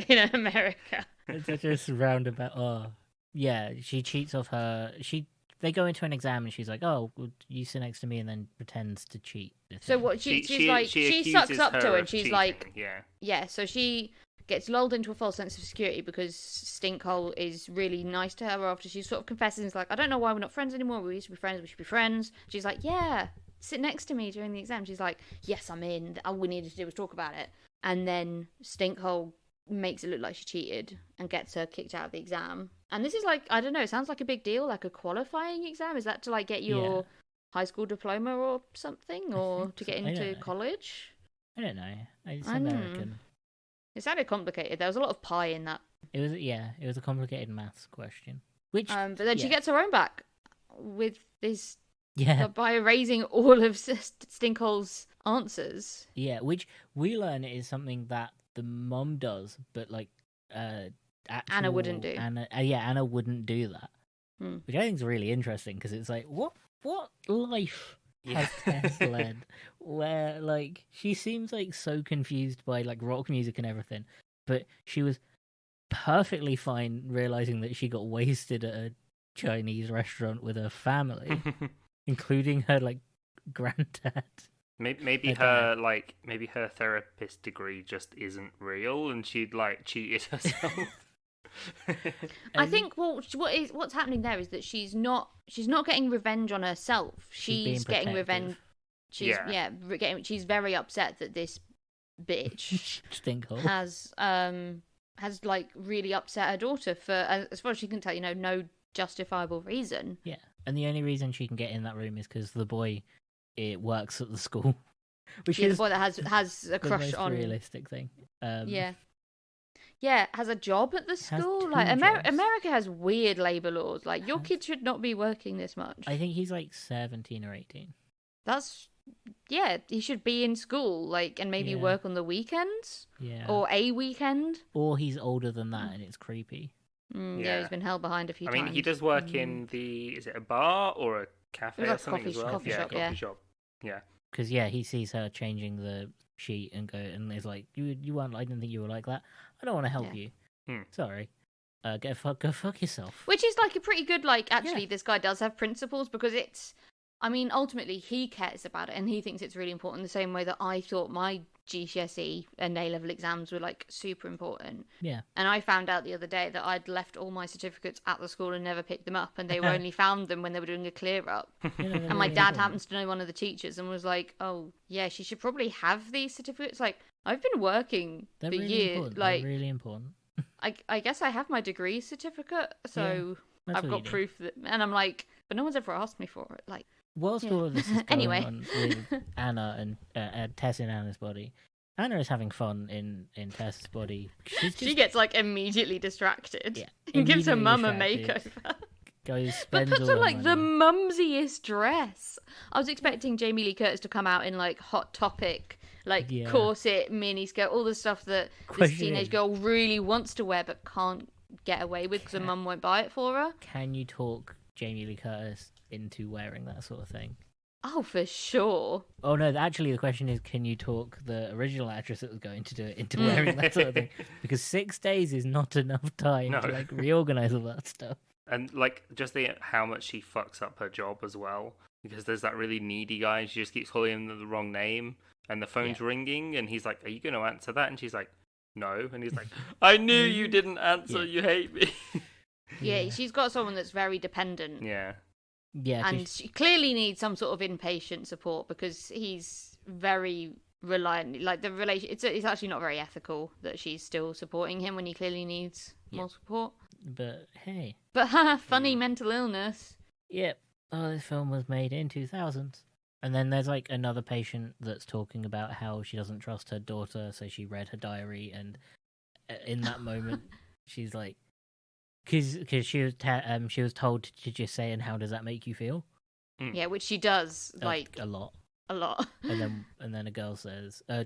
in America. It's such a roundabout. Oh, yeah. She cheats off her. They go into an exam and she's like, "Oh, well, you sit next to me," and then pretends to cheat. the So thing. what? She accuses sucks up to her her, of and she's cheating, like, yeah. yeah. So she gets lulled into a false sense of security because Stinkhole is really nice to her after she sort of confesses and is like, I don't know why we're not friends anymore. We used to be friends. We should be friends. She's like, yeah, sit next to me during the exam. She's like, yes, I'm in. All we needed to do was talk about it. And then Stinkhole makes it look like she cheated and gets her kicked out of the exam. And this is like, I don't know, it sounds like a big deal, like a qualifying exam. Is that to like get your high school diploma or something, or think to get so. I into don't know. college? I don't know. It's I don't know. American. It sounded complicated. There was a lot of pie in that. It was It was a complicated maths question. Which But then she yeah. gets her own back with this yeah, by erasing all of Stinkhole's answers. yeah. Which we learn is something that the mum does, but like Anna wouldn't do. Anna wouldn't do that. Hmm. Which I think is really interesting because it's like what life Yeah. has Tess led where like she seems like so confused by like rock music and everything, but she was perfectly fine realizing that she got wasted at a Chinese restaurant with her family, including her like granddad. Maybe her therapist degree just isn't real, and she'd like cheated herself. I think what's happening there is that she's not getting revenge on herself. She's being She's getting revenge. protective. She's very upset that this bitch Stinkhole. has like really upset her daughter for, as far as she can tell, no justifiable reason. Yeah, and the only reason she can get in that room is because the boy works at the school, which Yeah, the is boy that has a the crush most on. realistic thing. Yeah, has a job at the school. two Like jobs. America has weird labor laws. Like your kid should not be working this much. I think he's like 17 or 18. That's he should be in school, like, and maybe Yeah. work on the weekends Yeah, or a weekend. or he's older than that, and it's creepy. Yeah, Yeah. he's been held behind a few I times. mean, he does work in is it a bar or a cafe It was or like something coffee- as well? coffee yeah, shop, coffee yeah. shop. Yeah. Because he sees her changing the sheet and is like, you weren't. I didn't think you were like that. I don't want to help Yeah. you. Hmm. Sorry. Go fuck yourself. Which is like a pretty good, like, actually, this guy does have principles because I mean, ultimately, he cares about it and he thinks it's really important the same way that I thought my GCSE and A-level exams were, like, super important. Yeah. And I found out the other day that I'd left all my certificates at the school and never picked them up, and they were only found them when they were doing a clear up. And my dad happens to know one of the teachers and was like, oh, yeah, she should probably have these certificates. Like, I've been working They're for really years. important. Like, They're really important. I guess I have my degree certificate, so That's I've what got you do. proof that, and I'm like, but no one's ever asked me for it. Like, Whilst Yeah. all of this is going Anyway. on with Anna and Tess in Anna's body, Anna is having fun in Tess's body. She's just she gets like immediately distracted. Yeah, and gives her immediately mum a distracted. makeover. goes But spends puts all on her like the money. mumsiest dress. I was expecting Jamie Lee Curtis to come out in like Hot Topic, like Yeah. corset, miniskirt, all the stuff that this Question teenage is- girl really wants to wear but can't get away with because her mum won't buy it for her. Can you talk Jamie Lee Curtis into wearing that sort of thing? Oh, for sure. Oh no, actually the question is, can you talk the original actress that was going to do it into wearing that sort of thing? Because 6 days is not enough time No. to like reorganize all that stuff. And like just how much she fucks up her job as well, because there's that really needy guy and she just keeps calling him the wrong name, and the phone's ringing and he's like, are you going to answer that? And she's like, no. And he's like, I knew you didn't answer. You hate me. Yeah, she's got someone that's very dependent. Yeah. Yeah, 'cause And she clearly needs some sort of inpatient support because he's very reliant. Like the relation, it's actually not very ethical that she's still supporting him when he clearly needs more support. but hey, But funny mental illness. yep. Oh, this film was made in 2000s. And then there's like another patient that's talking about how she doesn't trust her daughter, so she read her diary, and in that moment, she's like, because she was told to just say, "And how does that make you feel?" Yeah, which she does like a lot. a lot. And then a girl says, a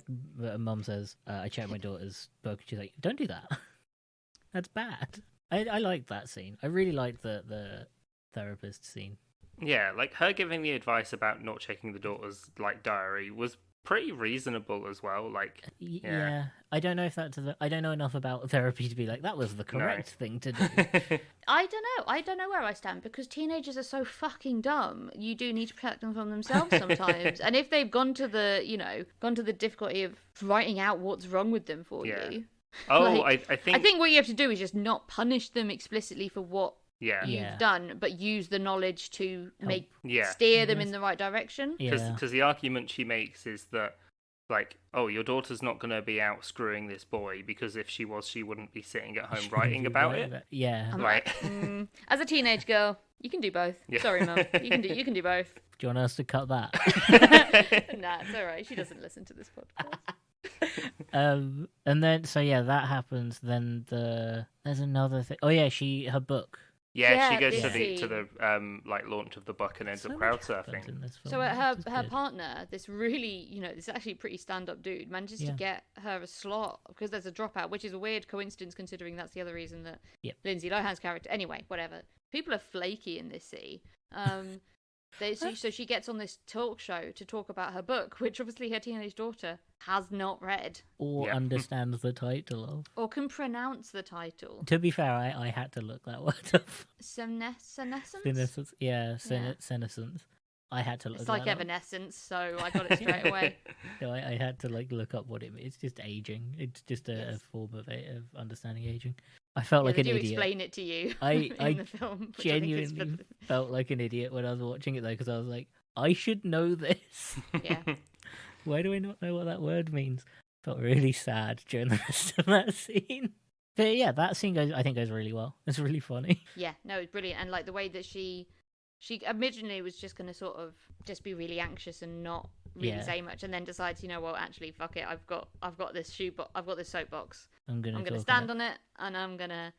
mum says, "I checked my daughter's book." And she's like, "Don't do that. That's bad." I liked that scene. I really liked the therapist scene. Yeah, like her giving the advice about not checking the daughter's like diary was pretty reasonable as well. Like, Yeah. I don't know if I don't know enough about therapy to be like that was the correct thing to do. I don't know where I stand because teenagers are so fucking dumb. You do need to protect them from themselves sometimes. And if they've gone to the difficulty of writing out what's wrong with them for you. Oh, like, I think what you have to do is just not punish them explicitly for what yeah, you've done, but use the knowledge to yeah, steer them in the right direction. Yeah. because the argument she makes is that like, oh, your daughter's not going to be out screwing this boy because if she was, she wouldn't be sitting at home writing about it. Yeah. I'm Right. like, as a teenage girl, you can do both. Yeah. Sorry, mum, you can do both. Do you want us to cut that? Nah, it's all right. She doesn't listen to this podcast. And then that happens. Then there's another thing. Oh yeah, her book. Yeah, she Yeah, goes this to the like launch of the book and ends up So crowd much happens surfing. in this film, So which is her good. partner, this really, this actually pretty stand-up dude, manages to get her a slot because there's a dropout, which is a weird coincidence considering that's the other reason that Lindsay Lohan's character. Anyway, whatever. People are flaky in this sea. So she gets on this talk show to talk about her book, which obviously her teenage daughter has not read or understands the title of. or can pronounce the title. To be fair, I had to look that word up. Senescence? Senescence. Yeah, senescence. I had to look It's that like up. Evanescence, so I got it straight away. No, I had to look up what it means. It's just aging. It's just a form of understanding aging. I felt like They an do idiot. explain it to you I in the film. Which I think is genuinely felt like an idiot when I was watching it though, because I was like, I should know this. Yeah. Why do I not know what that word means? Felt really sad during the rest of that scene. But yeah, that scene goes really well. It's really funny. Yeah, no, it's brilliant. And like the way that she originally was just going to sort of just be really anxious and not really say much, and then decides, actually, fuck it. I've got this I've got this soapbox. I'm gonna stand on it, and I'm gonna.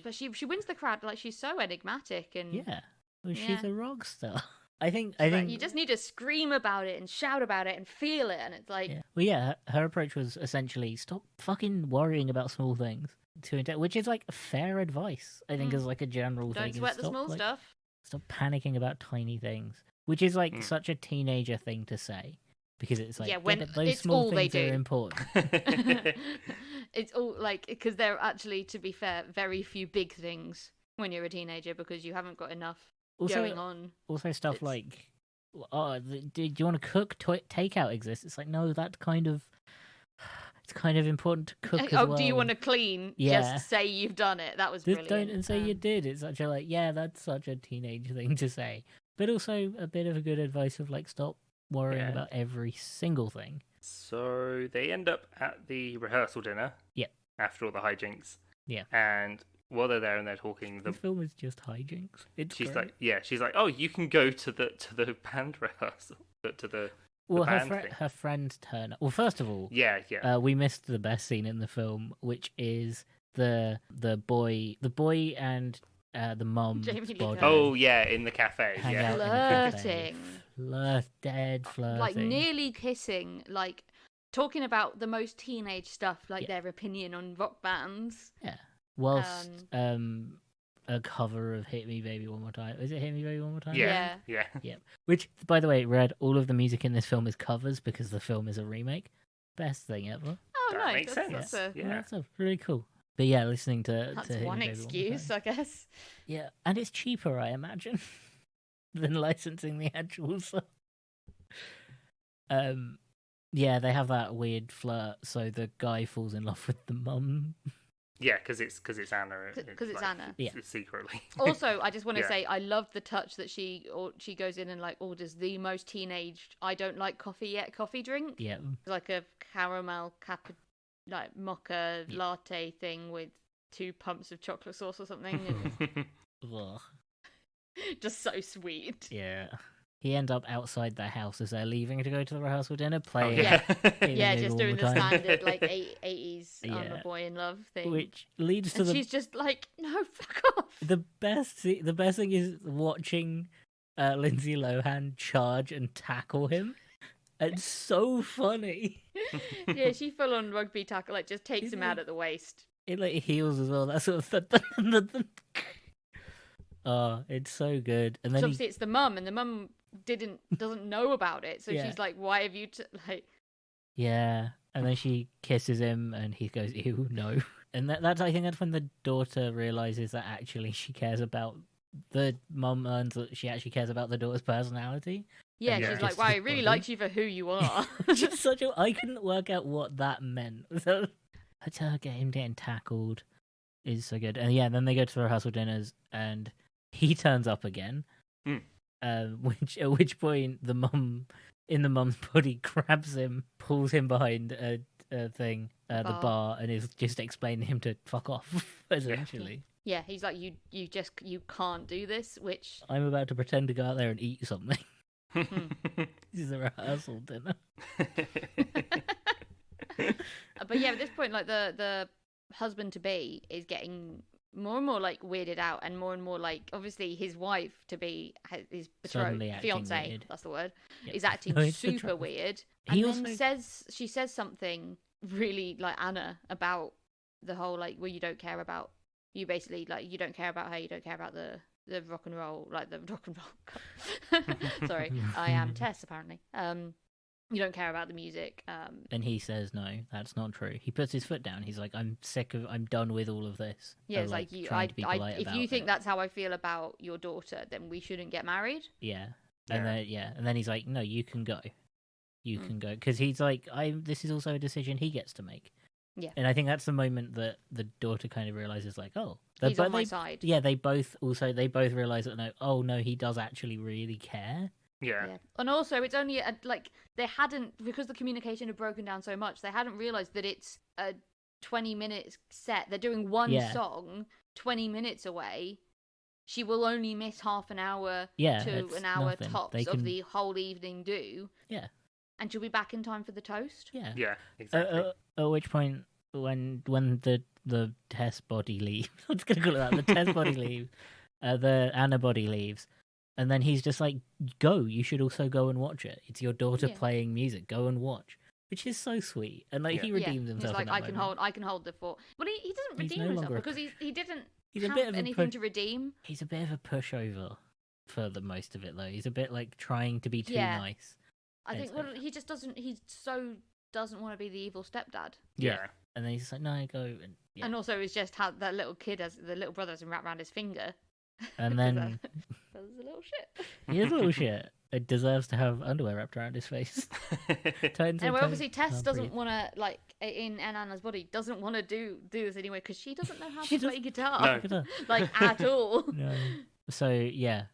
But she wins the crowd. Like she's so enigmatic, and Yeah, well, she's a rock star. I think you just need to scream about it and shout about it and feel it, and it's like. Yeah. Well, yeah, her approach was essentially stop fucking worrying about small things, which is like fair advice. I think is like a general thing. Don't sweat the small stuff. Stop panicking about tiny things, which is like such a teenager thing to say, because it's like when those it's small all things they are do. important. It's all like because there are actually, to be fair, very few big things when you're a teenager because you haven't got enough going on. Also, stuff like, oh, do you want to cook? Takeout exists. It's like, no, that kind of. It's kind of important to cook as well. Do you want to clean? Yeah. Just say you've done it. That was Just brilliant. don't and say you did. It's such a that's such a teenage thing to say. But also a bit of a good advice of like stop worrying about every single thing. So they end up at the rehearsal dinner. Yeah. After all the hijinks. Yeah. And while they're there and they're talking, The film is just hijinks. she's great. like, oh, you can go to the band rehearsal, to the Well, band thing. her friends turn up. Well, first of all, Yeah. we missed the best scene in the film, which is the boy and the mum's Jamie Lee body. Curtis. Oh yeah, in the cafe. hang Yeah. out in the cafe. Flirting. Dead flirting. Like nearly kissing, like talking about the most teenage stuff, like their opinion on rock bands. Yeah. Whilst a cover of "Hit Me Baby One More Time." Is it "Hit Me Baby One More Time"? Yeah. Yeah. Yeah. Which, by the way, Red, all of the music in this film is covers because the film is a remake. Best thing ever. Oh, That nice. makes That's sense. a- Yeah. That's really cool. But yeah, listening to That's Hit Me one Baby One More excuse, Time. I guess. Yeah, and it's cheaper, I imagine, than licensing the actual song. Yeah, they have that weird flirt, so the guy falls in love with the mum. Yeah, because it's Anna. 'Cause it's Anna. Yeah. Secretly. Also, I just want to Yeah. say I love the touch that she goes in and like orders the most teenage I don't like coffee yet coffee drink. Yeah, It's like a caramel like mocha Yeah. latte thing with 2 pumps of chocolate sauce or something. And ugh. it's just so sweet. Yeah. He ends up outside their house as they're leaving to go to the rehearsal dinner, Oh, playing yeah. Hit Me Yeah, Baby just One doing More the Time, standard like 80s I'm Yeah. a boy in love thing. which leads to and the she's just like, no, fuck off. the best. The best thing is watching Lindsay Lohan charge and tackle him. It's so funny. Yeah, she full on rugby tackle, like just takes He's him like- out at the waist. It like heals as well. That sort of oh, it's so good. And So then obviously it's the mum, and the mum doesn't know about it. So Yeah. she's like, why have you like? yeah, and then she kisses him, and he goes, "Ew, no." And that's I think that's when the daughter realizes that actually she cares about the mum learns that she actually cares about the daughter's personality. Yeah, Yeah. she's like, Just wow, I his really body. likes you for who you are. Just such a I couldn't work out what that meant. So her getting tackled is so good. And yeah, then they go to the rehearsal dinners and he turns up again. Hmm. At which point the mum's body grabs him, pulls him behind a thing, the bar, and is just explaining him to fuck off, essentially. Yeah, he's like, you can't do this, which I'm about to pretend to go out there and eat something. This is a rehearsal dinner. but yeah, at this point, like the husband to be is getting more and more like weirded out, and more like obviously his wife to be his betrothed Suddenly acting fiance, weird. that's the word, Yeah. is acting No, it's super betrothed. weird. He And then also- she says something really like Anna about the whole like, well, you don't care about you basically like you don't care about her, you don't care about the rock and roll, like the rock and roll. Sorry, I am Tess apparently. You don't care about the music. And he says, no, that's not true. He puts his foot down. He's like, I'm done with all of this. Yeah, of, it's like you. trying to be polite If about you think it. that's how I feel about your daughter, then we shouldn't get married. Yeah. Yeah. And then he's like, no, you can go. You Mm. can go. Because he's like, this is also a decision he gets to make. Yeah. And I think that's the moment that the daughter kind of realizes, like, oh. He's but on my they- side. Yeah, they both realize that, no, he does actually really care. Yeah. Yeah. And also, it's only like they hadn't, because the communication had broken down so much, they hadn't realized that it's a 20-minute set. They're doing one Yeah. song 20 minutes away. She will only miss half an hour Yeah, to it's an hour nothing. tops They of can- the whole evening do. Yeah. And she'll be back in time for the toast. Yeah. Yeah. Exactly. At which point, when the test body leaves, I'm just gonna call it that. The test body leaves. The Anna body leaves, and then he's just like, "Go! You should also go and watch it. It's your daughter Yeah. playing music. Go and watch." Which is so sweet, and like Yeah. he redeems himself. He's like, in that moment. I can hold the fort. But he doesn't He's redeem no himself longer a because he didn't He's a have bit of a anything push- to redeem. He's a bit of a pushover for the most of it, though. He's a bit like trying to be too Yeah. nice. I think It's well, like- he just doesn't. He so doesn't want to be the evil stepdad. Yeah. And then he's just like, "No, go." And, yeah. And also, it's just how that little kid has the little brother has him wrapped around his finger. And 'Cause then that was a little shit. he is a little shit. It deserves to have underwear wrapped around his face. Tones Anyway, and obviously, toes Tess can't doesn't breathe. want to like in Anna's body doesn't want to do this anyway because she doesn't know how She to play doesn't- guitar No. Look at her. like at all. No. So yeah,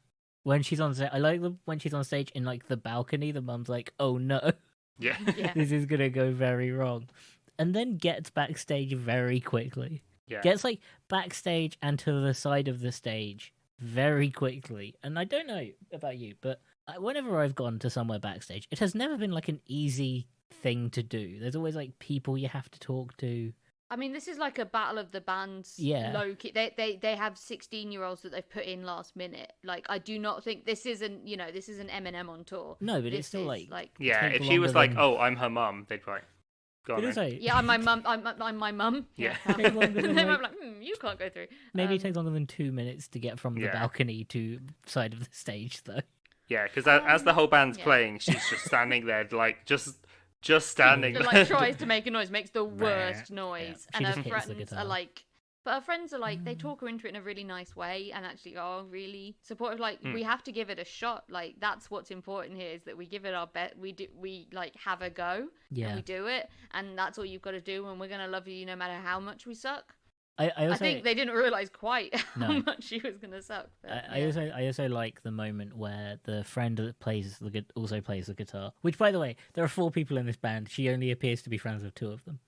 when she's on stage, I like when she's on stage in like the balcony. The mum's like, "Oh no, Yeah. Yeah. this is gonna go very wrong," and then gets backstage very quickly. Yeah. Gets like backstage and to the side of the stage very quickly. And I don't know about you, but whenever I've gone to somewhere backstage, it has never been like an easy thing to do. There's always like people you have to talk to. I mean, this is like a battle of the bands. Yeah. Low key. They have 16-year-olds that they've put in last minute. Like, I do not think this isn't Eminem on tour. No, but This it's still is, like Yeah. take If she was longer like, than- "Oh, I'm her mum," they'd be like, Go on, But then. also, Yeah, I'm my mum. I'm my mum. Yeah. Takes longer And than, then like- I'm like, you can't go through. maybe it takes longer than 2 minutes to get from the Yeah. balcony to side of the stage, though. Yeah, because as the whole band's yeah. playing, she's just standing there, like just standing That, there. like tries to make a noise, makes the worst noise, She and just her hits the friends guitar. are like, but her friends are like, they talk her into it in a really nice way, and actually are really supportive. Like, we have to give it a shot. Like, that's what's important here is that we give it our best. We like have a go, and Yeah. we do it, and that's all you've got to do. And we're gonna love you no matter how much we suck. I I also, think they didn't realize quite how No. much she was gonna suck. But, I also like the moment where the friend that plays also plays the guitar. Which, by the way, there are 4 people in this band. She only appears to be friends with 2 of them.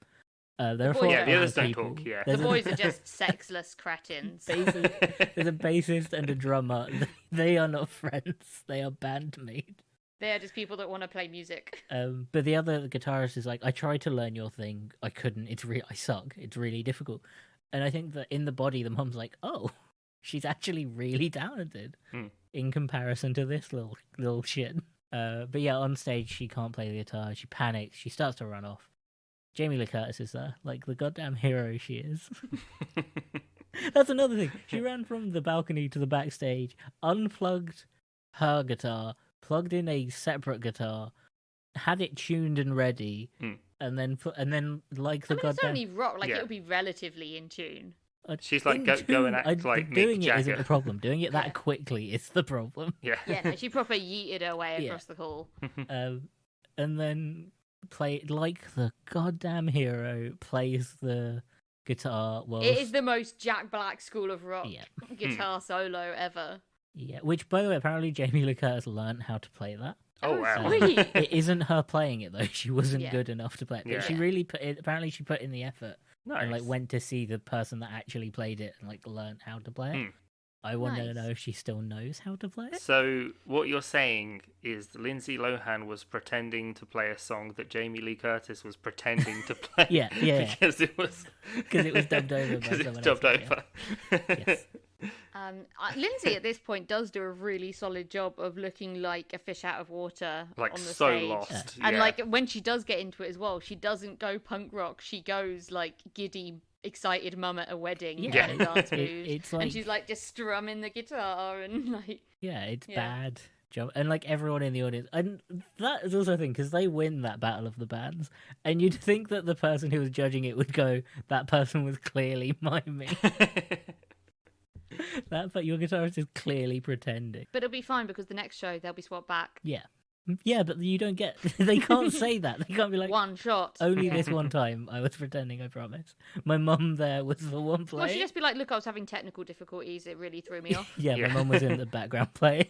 There are boys 4 are- Yeah, the others other don't people. talk, yeah. the There's boys are just sexless cretins. There's a bassist and a drummer. They are not friends. They are bandmates. They're just people that want to play music. But the other guitarist is like, I tried to learn your thing. I couldn't. I suck. It's really difficult. And I think that in the body, the mum's like, oh, she's actually really talented in comparison to this little shit. But yeah, on stage, she can't play the guitar. She panics. She starts to run off. Jamie Lee Curtis is there, like the goddamn hero she is. That's another thing. She ran from the balcony to the backstage, unplugged her guitar, plugged in a separate guitar, had it tuned and ready, and then like the I mean, it's goddamn. only rock. Like, Yeah. it'll be relatively in tune. She's like, in go and tune, act like Mick doing it isn't Jagger. the problem. Doing it that Yeah. quickly is the problem. Yeah. Yeah, no, she proper yeeted her way Yeah. across the hall. And then play like the goddamn hero plays the guitar. Well, It is the most Jack Black School of Rock Yeah. guitar solo ever. yeah. Which, by the way, apparently Jamie Lee Curtis learned how to play that. Oh, wow. Sweet. It isn't her playing it though. She wasn't Yeah. good enough to play it. But Yeah. she really put it. Apparently, she put in the effort Nice. and like went to see the person that actually played it and like learned how to play it. I want to Nice. know if she still knows how to play it. So what you're saying is that Lindsay Lohan was pretending to play a song that Jamie Lee Curtis was pretending to play. Yeah, yeah. Because it was dubbed over by Because it's someone dubbed else, over. Yes. Lindsay at this point does do a really solid job of looking like a fish out of water Like on the so stage. lost. And yeah. like when she does get into it as well, she doesn't go punk rock. She goes like giddy, excited mum at a wedding Yeah. kind of dance It- moves. it's and like- she's like just strumming the guitar and like Yeah, it's Yeah. bad job, and like everyone in the audience, and that is also a thing because they win that battle of the bands, and you'd think that the person who was judging it would go, "That person was clearly miming." But your guitarist is clearly pretending. But it'll be fine because the next show they'll be swapped back. Yeah, yeah, but you don't get. They can't say that. They can't be like, One shot. "Only this one time, I was pretending. I promise." My mum there was the one Well, she'd playing. just be like, "Look, I was having technical difficulties. It really threw me off." Yeah, Yeah. my mum was in the background playing.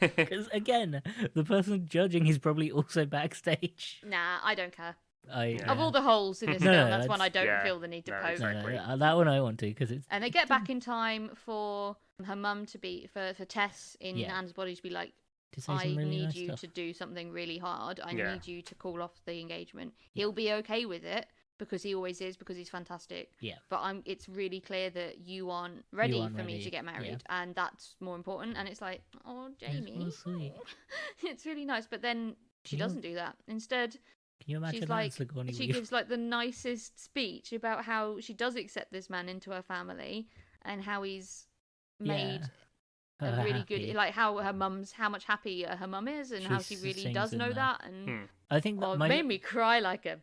Because again, the person judging is probably also backstage. Nah, I don't care. Yeah. Of all the holes in this No, film, no, that's one I don't yeah. feel the need to No, poke. exactly. That one I want to because it's And they get back in time for her mum to be for Tess in Yeah. Anne's body to be like, to say I some really need nice you stuff. to do something really hard. I Yeah. need you to call off the engagement. He'll be okay with it because he always is because he's fantastic. Yeah. But it's really clear that you aren't ready aren't for me ready, to get yeah. married, and that's more important. And it's like, oh, It's Jamie, so sweet. it's really nice. But then she You know- doesn't do that. Instead, Can you imagine she's that like, Sigourney she Weaver? gives like the nicest speech about how she does accept this man into her family and how he's made Yeah. a Her really happy. good, like how how much happier her mum is and how she She really sings does in know there. that, and Hmm. I think that oh, it my made me cry like a.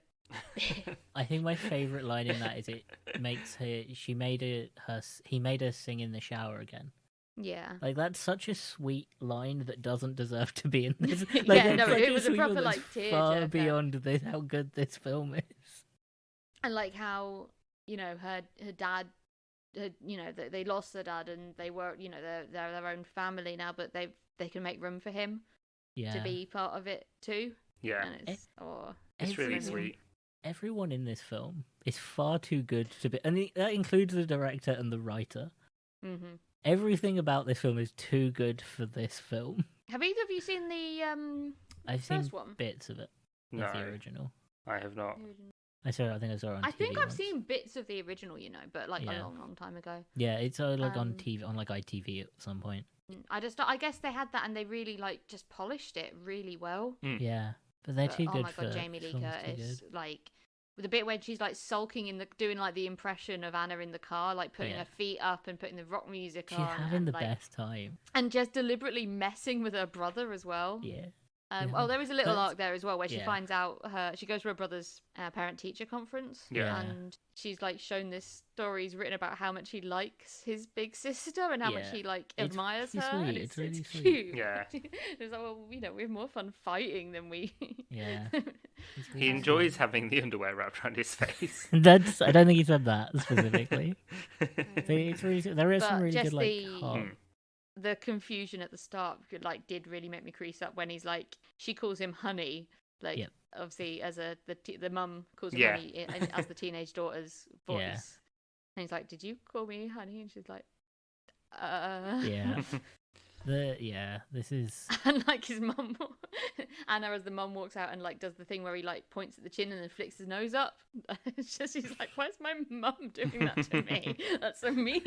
I think my favorite line in that is it makes her. He made her sing in the shower again. Yeah. Like that's such a sweet line that doesn't deserve to be in this. Yeah, Like, no, it's such it was a sweet proper, one that's like, far tearjerker. beyond this how good this film is. And like how her dad had, they lost their dad and they were they're their own family now, but they can make room for him Yeah, to be part of it too. Yeah. And it's It's really Everyone- sweet. Everyone in this film is far too good to be, and that includes the director and the writer. hmm Everything about this film is too good for this film. Have either of you seen the I've seen first one? bits of it. No, Of the original. I have not. I think I saw it on I TV think I've once. seen bits of the original, but like Yeah. a long time ago. Yeah, it's like on Um, TV, on like ITV at some point. I guess they had that and they really like just polished it really well. Yeah, but they're But, too oh good my for god, Jamie Lee films too Curtis! good. Like the bit when she's like sulking doing like the impression of Anna in the car, like putting her feet up and putting the rock music She's on. having the like, best time. and just deliberately messing with her brother as well. Yeah. Oh, there is a little That's- arc there as well where she yeah. finds out she goes to her brother's parent-teacher conference, Yeah. and she's like shown this stories written about how much he likes his big sister and how much Yeah. he like It's admires really her. sweet, And it's really it's sweet. cute. Yeah. It's like, well, we have more fun fighting than we. Yeah. It's He really enjoys having the underwear wrapped around his face. sweet. That's. I don't think he said that specifically. So it's really. There is some But really just good like. the- heart- The confusion at the start like did really make me crease up when he's like, she calls him honey, like Yep. obviously as the mum calls him Yeah. honey as the teenage daughter's voice. Yeah. And he's like, did you call me honey? And she's like, Yeah. This is. And like his mum, Anna as the mum walks out and like does the thing where he like points at the chin and then flicks his nose up. It's just, he's like, why's my mum doing that to me? That's so mean.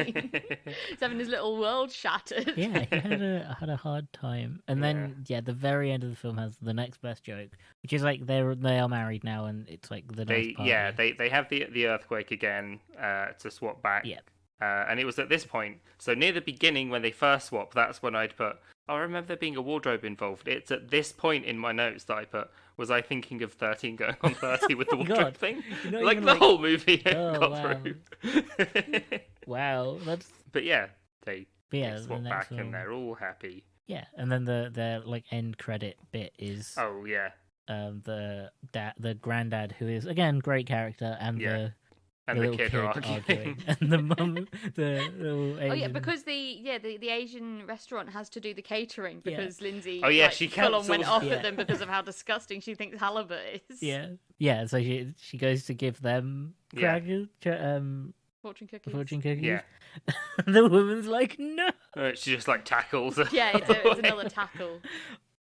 He's having his little world shattered. Yeah, he had a hard time, and then the very end of the film has the next best joke, which is like they are married now, and it's like the nice party. They have the earthquake again to swap back. Yep. And it was at this point, so near the beginning when they first swap, that's when I'd put, I remember there being a wardrobe involved. It's at this point in my notes that I put, was I thinking of 13 going on 30 with the wardrobe God. thing? You're not Like even, the whole movie Oh, got wow. through. Wow, that's But yeah, they the swap next back one. and they're all happy. Yeah, and then the like end credit bit is Oh yeah, the granddad, who is again great character, and Yeah. and the the little kid are arguing. and the mum, the little Asian... Oh yeah, because the Asian restaurant has to do the catering Yeah. because Lindsay Oh, yeah, like, she full on went cancels. off Yeah. at them because of how disgusting she thinks halibut is. yeah. So she goes to give them Yeah. crackers, Fortune cookies. fortune cookies. Yeah. The woman's like, no. She just like tackles. Yeah, it's another tackle.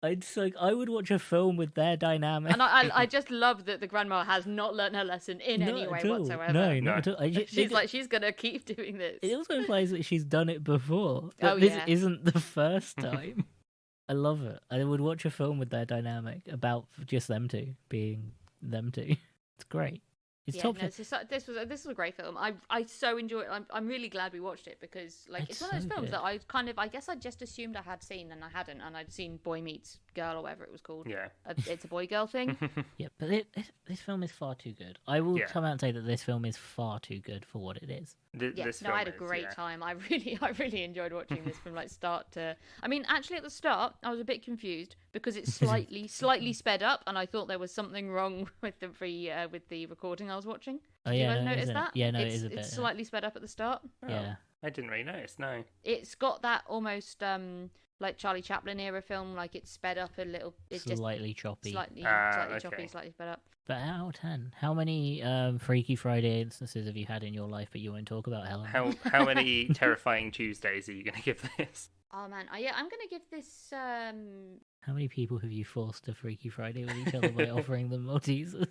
I would watch a film with their dynamic. And I just love that the grandma has not learnt her lesson in Not any way at all. whatsoever. No, No. not at all. She's gonna keep doing this. It also implies that she's done it before. That Oh, this yeah. isn't the first time. I love it. I would watch a film with their dynamic about just them two being them two. It's great. It's top. This was a great film. I so enjoyed it. I'm really glad we watched it because like it's one of those so films good. that I guess I just assumed I had seen and I hadn't, and I'd seen Boy Meets Girl or whatever it was called. Yeah. It's a boy girl thing. Yeah, but this film is far too good. I will Yeah. come out and say that this film is far too good for what it is. Yeah, This no, film I had a is, great yeah. time. I really enjoyed watching this from like start to. I mean, actually, at the start, I was a bit confused because it's slightly sped up, and I thought there was something wrong with the recording I was watching. Oh Did yeah, you guys no, notice isn't it? that? Yeah, no, it's, it is a bit. It's slightly sped up at the start. Oh, Yeah. I didn't really notice. No. It's got that almost like Charlie Chaplin era film, like it's sped up a little. It's just Slightly choppy. slightly okay. choppy, slightly sped up. But out of 10, how many Freaky Friday instances have you had in your life that you won't talk about, Helen? How many terrifying Tuesdays are you going to give this? Oh man, I'm gonna give this. How many people have you forced to Freaky Friday with each other by offering them Maltesers?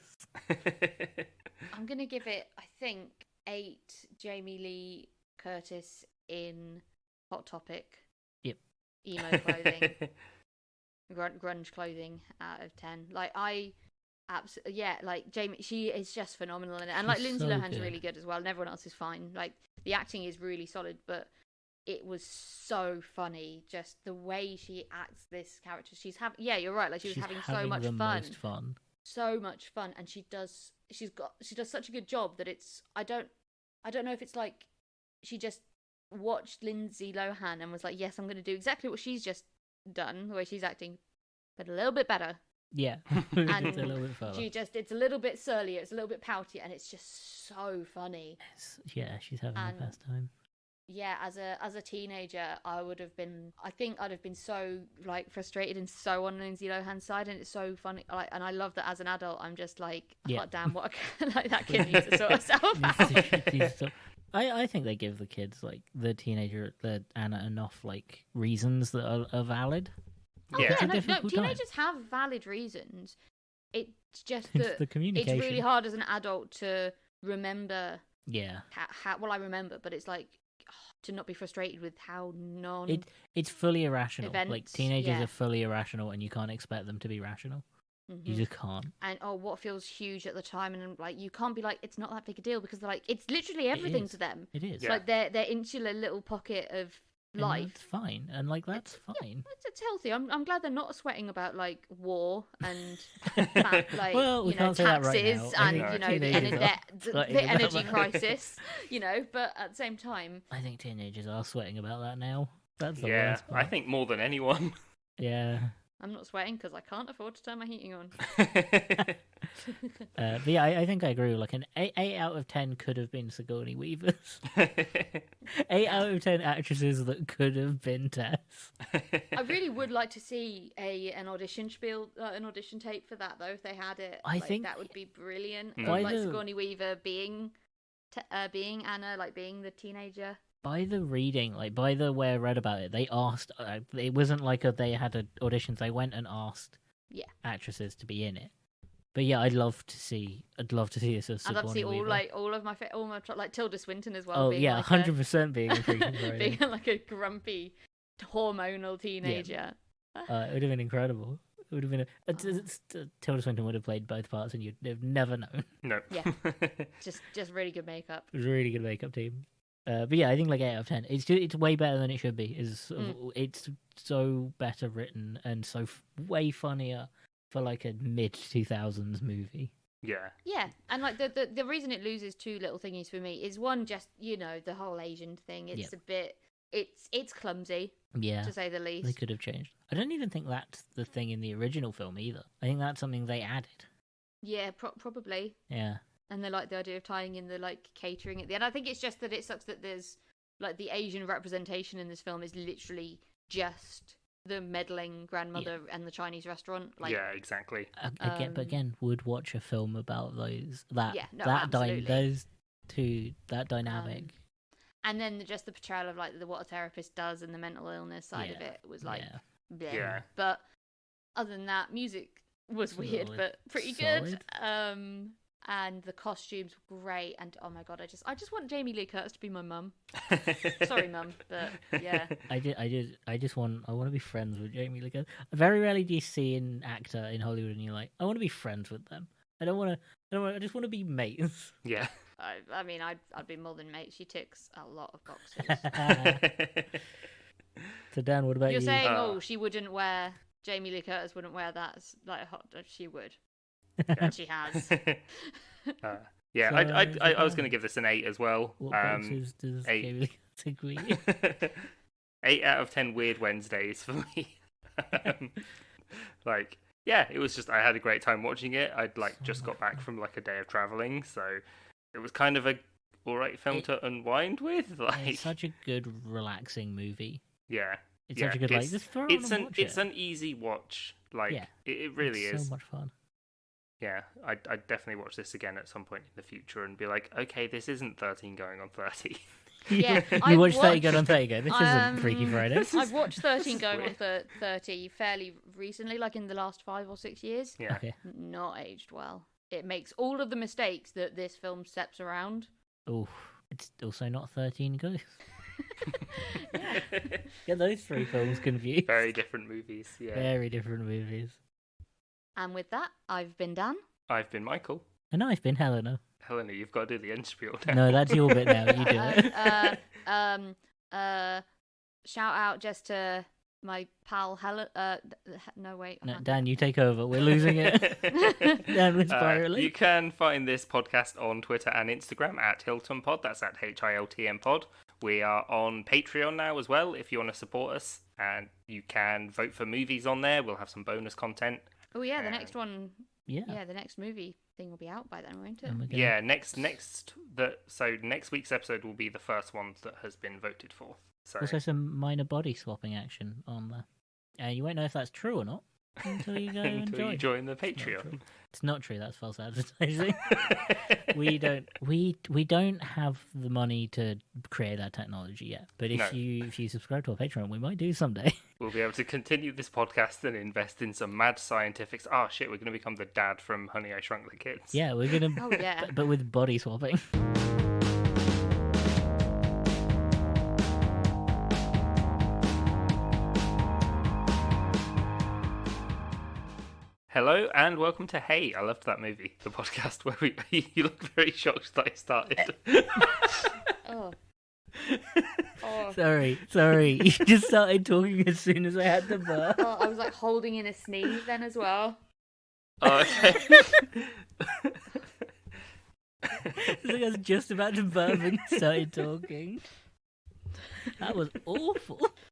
I'm gonna give it. I think 8 Jamie Lee Curtis in Hot Topic. Yep. Emo clothing, grunge clothing out of 10. Like like Jamie, she is just phenomenal in it, and like She's Lindsay so Lohan's good. really good as well, and everyone else is fine. Like the acting is really solid, but it was so funny. Just the way she acts this character, you're right. Like she was She's having so much the fun. most fun. So much fun, and she does such a good job that I don't know if it's like she just watched Lindsay Lohan and was like, yes, I'm going to do exactly what she's just done, the way she's acting, but a little bit better. Yeah. And It's a little bit further. It's a little bit surlier, it's a little bit pouty, and it's just so funny. Yeah, she's having And- the best time. Yeah, as a teenager, I think I'd have been so like frustrated and so on Lindsay Lohan's side, and it's so funny. Like, and I love that as an adult, I'm just like, Yeah. oh, damn, what like that kid needs to sort herself out. I think they give the kids, like the teenager, the Anna, enough like reasons that are valid. Oh, Yeah. yeah, It's a no, difficult time. teenagers have valid reasons. It's just It's that the communication. it's really hard as an adult to remember Yeah. how well I remember, but it's like to not be frustrated with how It's fully irrational. Like Events, teenagers yeah. are fully irrational, and you can't expect them to be rational. You just can't. And what feels huge at the time, and like you can't be like it's not that big a deal because they're like it's literally everything is. to them. It is. Yeah. Like their insular little pocket of And life. That's fine, and like that's fine. It's healthy. I'm glad they're not sweating about like war and like Well, we you know can't say that right taxes now. I and think you know teenagers are the sweating about energy that. crisis. You know, but at the same time, I think teenagers are sweating about that now. That's the Yeah, worst I part. think more than anyone. Yeah. I'm not sweating because I can't afford to turn my heating on. But yeah, I think I agree. With like an 8 out of 10 could have been Sigourney Weavers. 8 out of 10 actresses that could have been Tess. I really would like to see an audition spiel, an audition tape for that though. If they had it, I like, think that would be brilliant. Mm. By Like the- Sigourney Weaver being Anna, like being the teenager. By the reading, like by the way I read about it, they asked. It wasn't like they had auditions. They went and asked Yeah. actresses to be in it. But yeah, I'd love to see this as I'd love to see Sigourney Weaver. all of my like Tilda Swinton as well. Oh being yeah, like 100% being a Freaky Friday. being like a grumpy, hormonal teenager. It would have been incredible. It would have been. Tilda Swinton would have played both parts, and you'd have never known. No. Yeah. Just really good makeup. It was a really good makeup team. But yeah, I think like 8 out of 10. It's way better than it should be. It's so better written and so way funnier for like a mid 2000s movie. Yeah. Yeah, and like the reason it loses two little thingies for me is one, just the whole Asian thing. It's Yep. a bit, it's clumsy Yeah, to say the least. they could have changed. I don't even think that's the thing in the original film either. I think that's something they added. Yeah, probably. Yeah. And they like the idea of tying in the like catering at the end. I think it's just that it sucks that there's like the Asian representation in this film is literally just the meddling grandmother and the Chinese restaurant. Like, Yeah, exactly. But again, would watch a film about those that Yeah, no, that absolutely. those two that dynamic. And then just the portrayal of like what a therapist does and the mental illness side of Yeah, it was like, yeah. bleh. Yeah. But other than that, music was weird Solid. but pretty Solid. good. And the costumes were great. And oh my god, I just want Jamie Lee Curtis to be my mum. Sorry, mum, but yeah. I want to be friends with Jamie Lee Curtis. Very rarely do you see an actor in Hollywood and you're like, I want to be friends with them. I just want to be mates. Yeah. I mean, I'd be more than mate. She ticks a lot of boxes. So Dan, what about You're you? saying, she wouldn't wear. Jamie Lee Curtis wouldn't wear that. It's like a hot. She would. And she has. Yeah, So, I was going to give this an 8 as well. What boxes does 8. Jamie Lee Curtis agree? 8 out of 10 Weird Wednesdays for me. Like, yeah, it was just, I had a great time watching it. I'd like So just got much back fun. from like a day of traveling, so it was kind of a alright film to unwind with. Like, It's such a good, relaxing movie. yeah, It's yeah, such a good like. Just throw it it's on and an watch it's it. an easy watch. Like, Yeah. it really It's is. so much fun. Yeah, I'd definitely watch this again at some point in the future and be like, okay, this isn't 13 going on 30. Yeah, you I've watch 30 go watched- on 30 go. This isn't Freaky Friday. I've watched 13 is going on weird. 30 fairly recently, like in the last 5 or 6 years. Yeah. Okay. Not aged well. It makes all of the mistakes that this film steps around. Oh, it's also not 13 Ghosts. Yeah. Get those three films confused. Very different movies. Yeah. Very different movies. And with that, I've been Dan. I've been Michael. And I've been Helena. Helena, you've got to do the end spiel now. No, that's your bit now. You do it. Shout out just to my pal Helen. No, wait. I No, can't- Dan, you take over. We're losing it. Dan, we're spiraling. You can find this podcast on Twitter and Instagram at HiltonPod. That's at HILTMPod. We are on Patreon now as well if you want to support us. And you can vote for movies on there. We'll have some bonus content. Oh yeah, the next one. Yeah. Yeah, the next movie thing will be out by then, won't it? And we're gonna- Yeah, next week's episode will be the first one that has been voted for. So Also, some minor body swapping action on there. You won't know if that's true or not until you go and until join. you join the It's not Patreon. true. It's not true. That's false advertising. we don't have the money to create that technology yet. But if No. you subscribe to our Patreon, we might do someday. We'll be able to continue this podcast and invest in some mad scientifics. Oh shit, we're going to become the dad from Honey, I Shrunk the Kids. Yeah, we're gonna. Oh yeah. but with body swapping. Hello and welcome to Hey, I Loved That Movie, the podcast where you look very shocked that I started. Oh. Oh. Sorry. You just started talking as soon as I had the burp. Oh, I was like holding in a sneeze then as well. Oh, okay. It's like I was just about to burp and started talking. That was awful.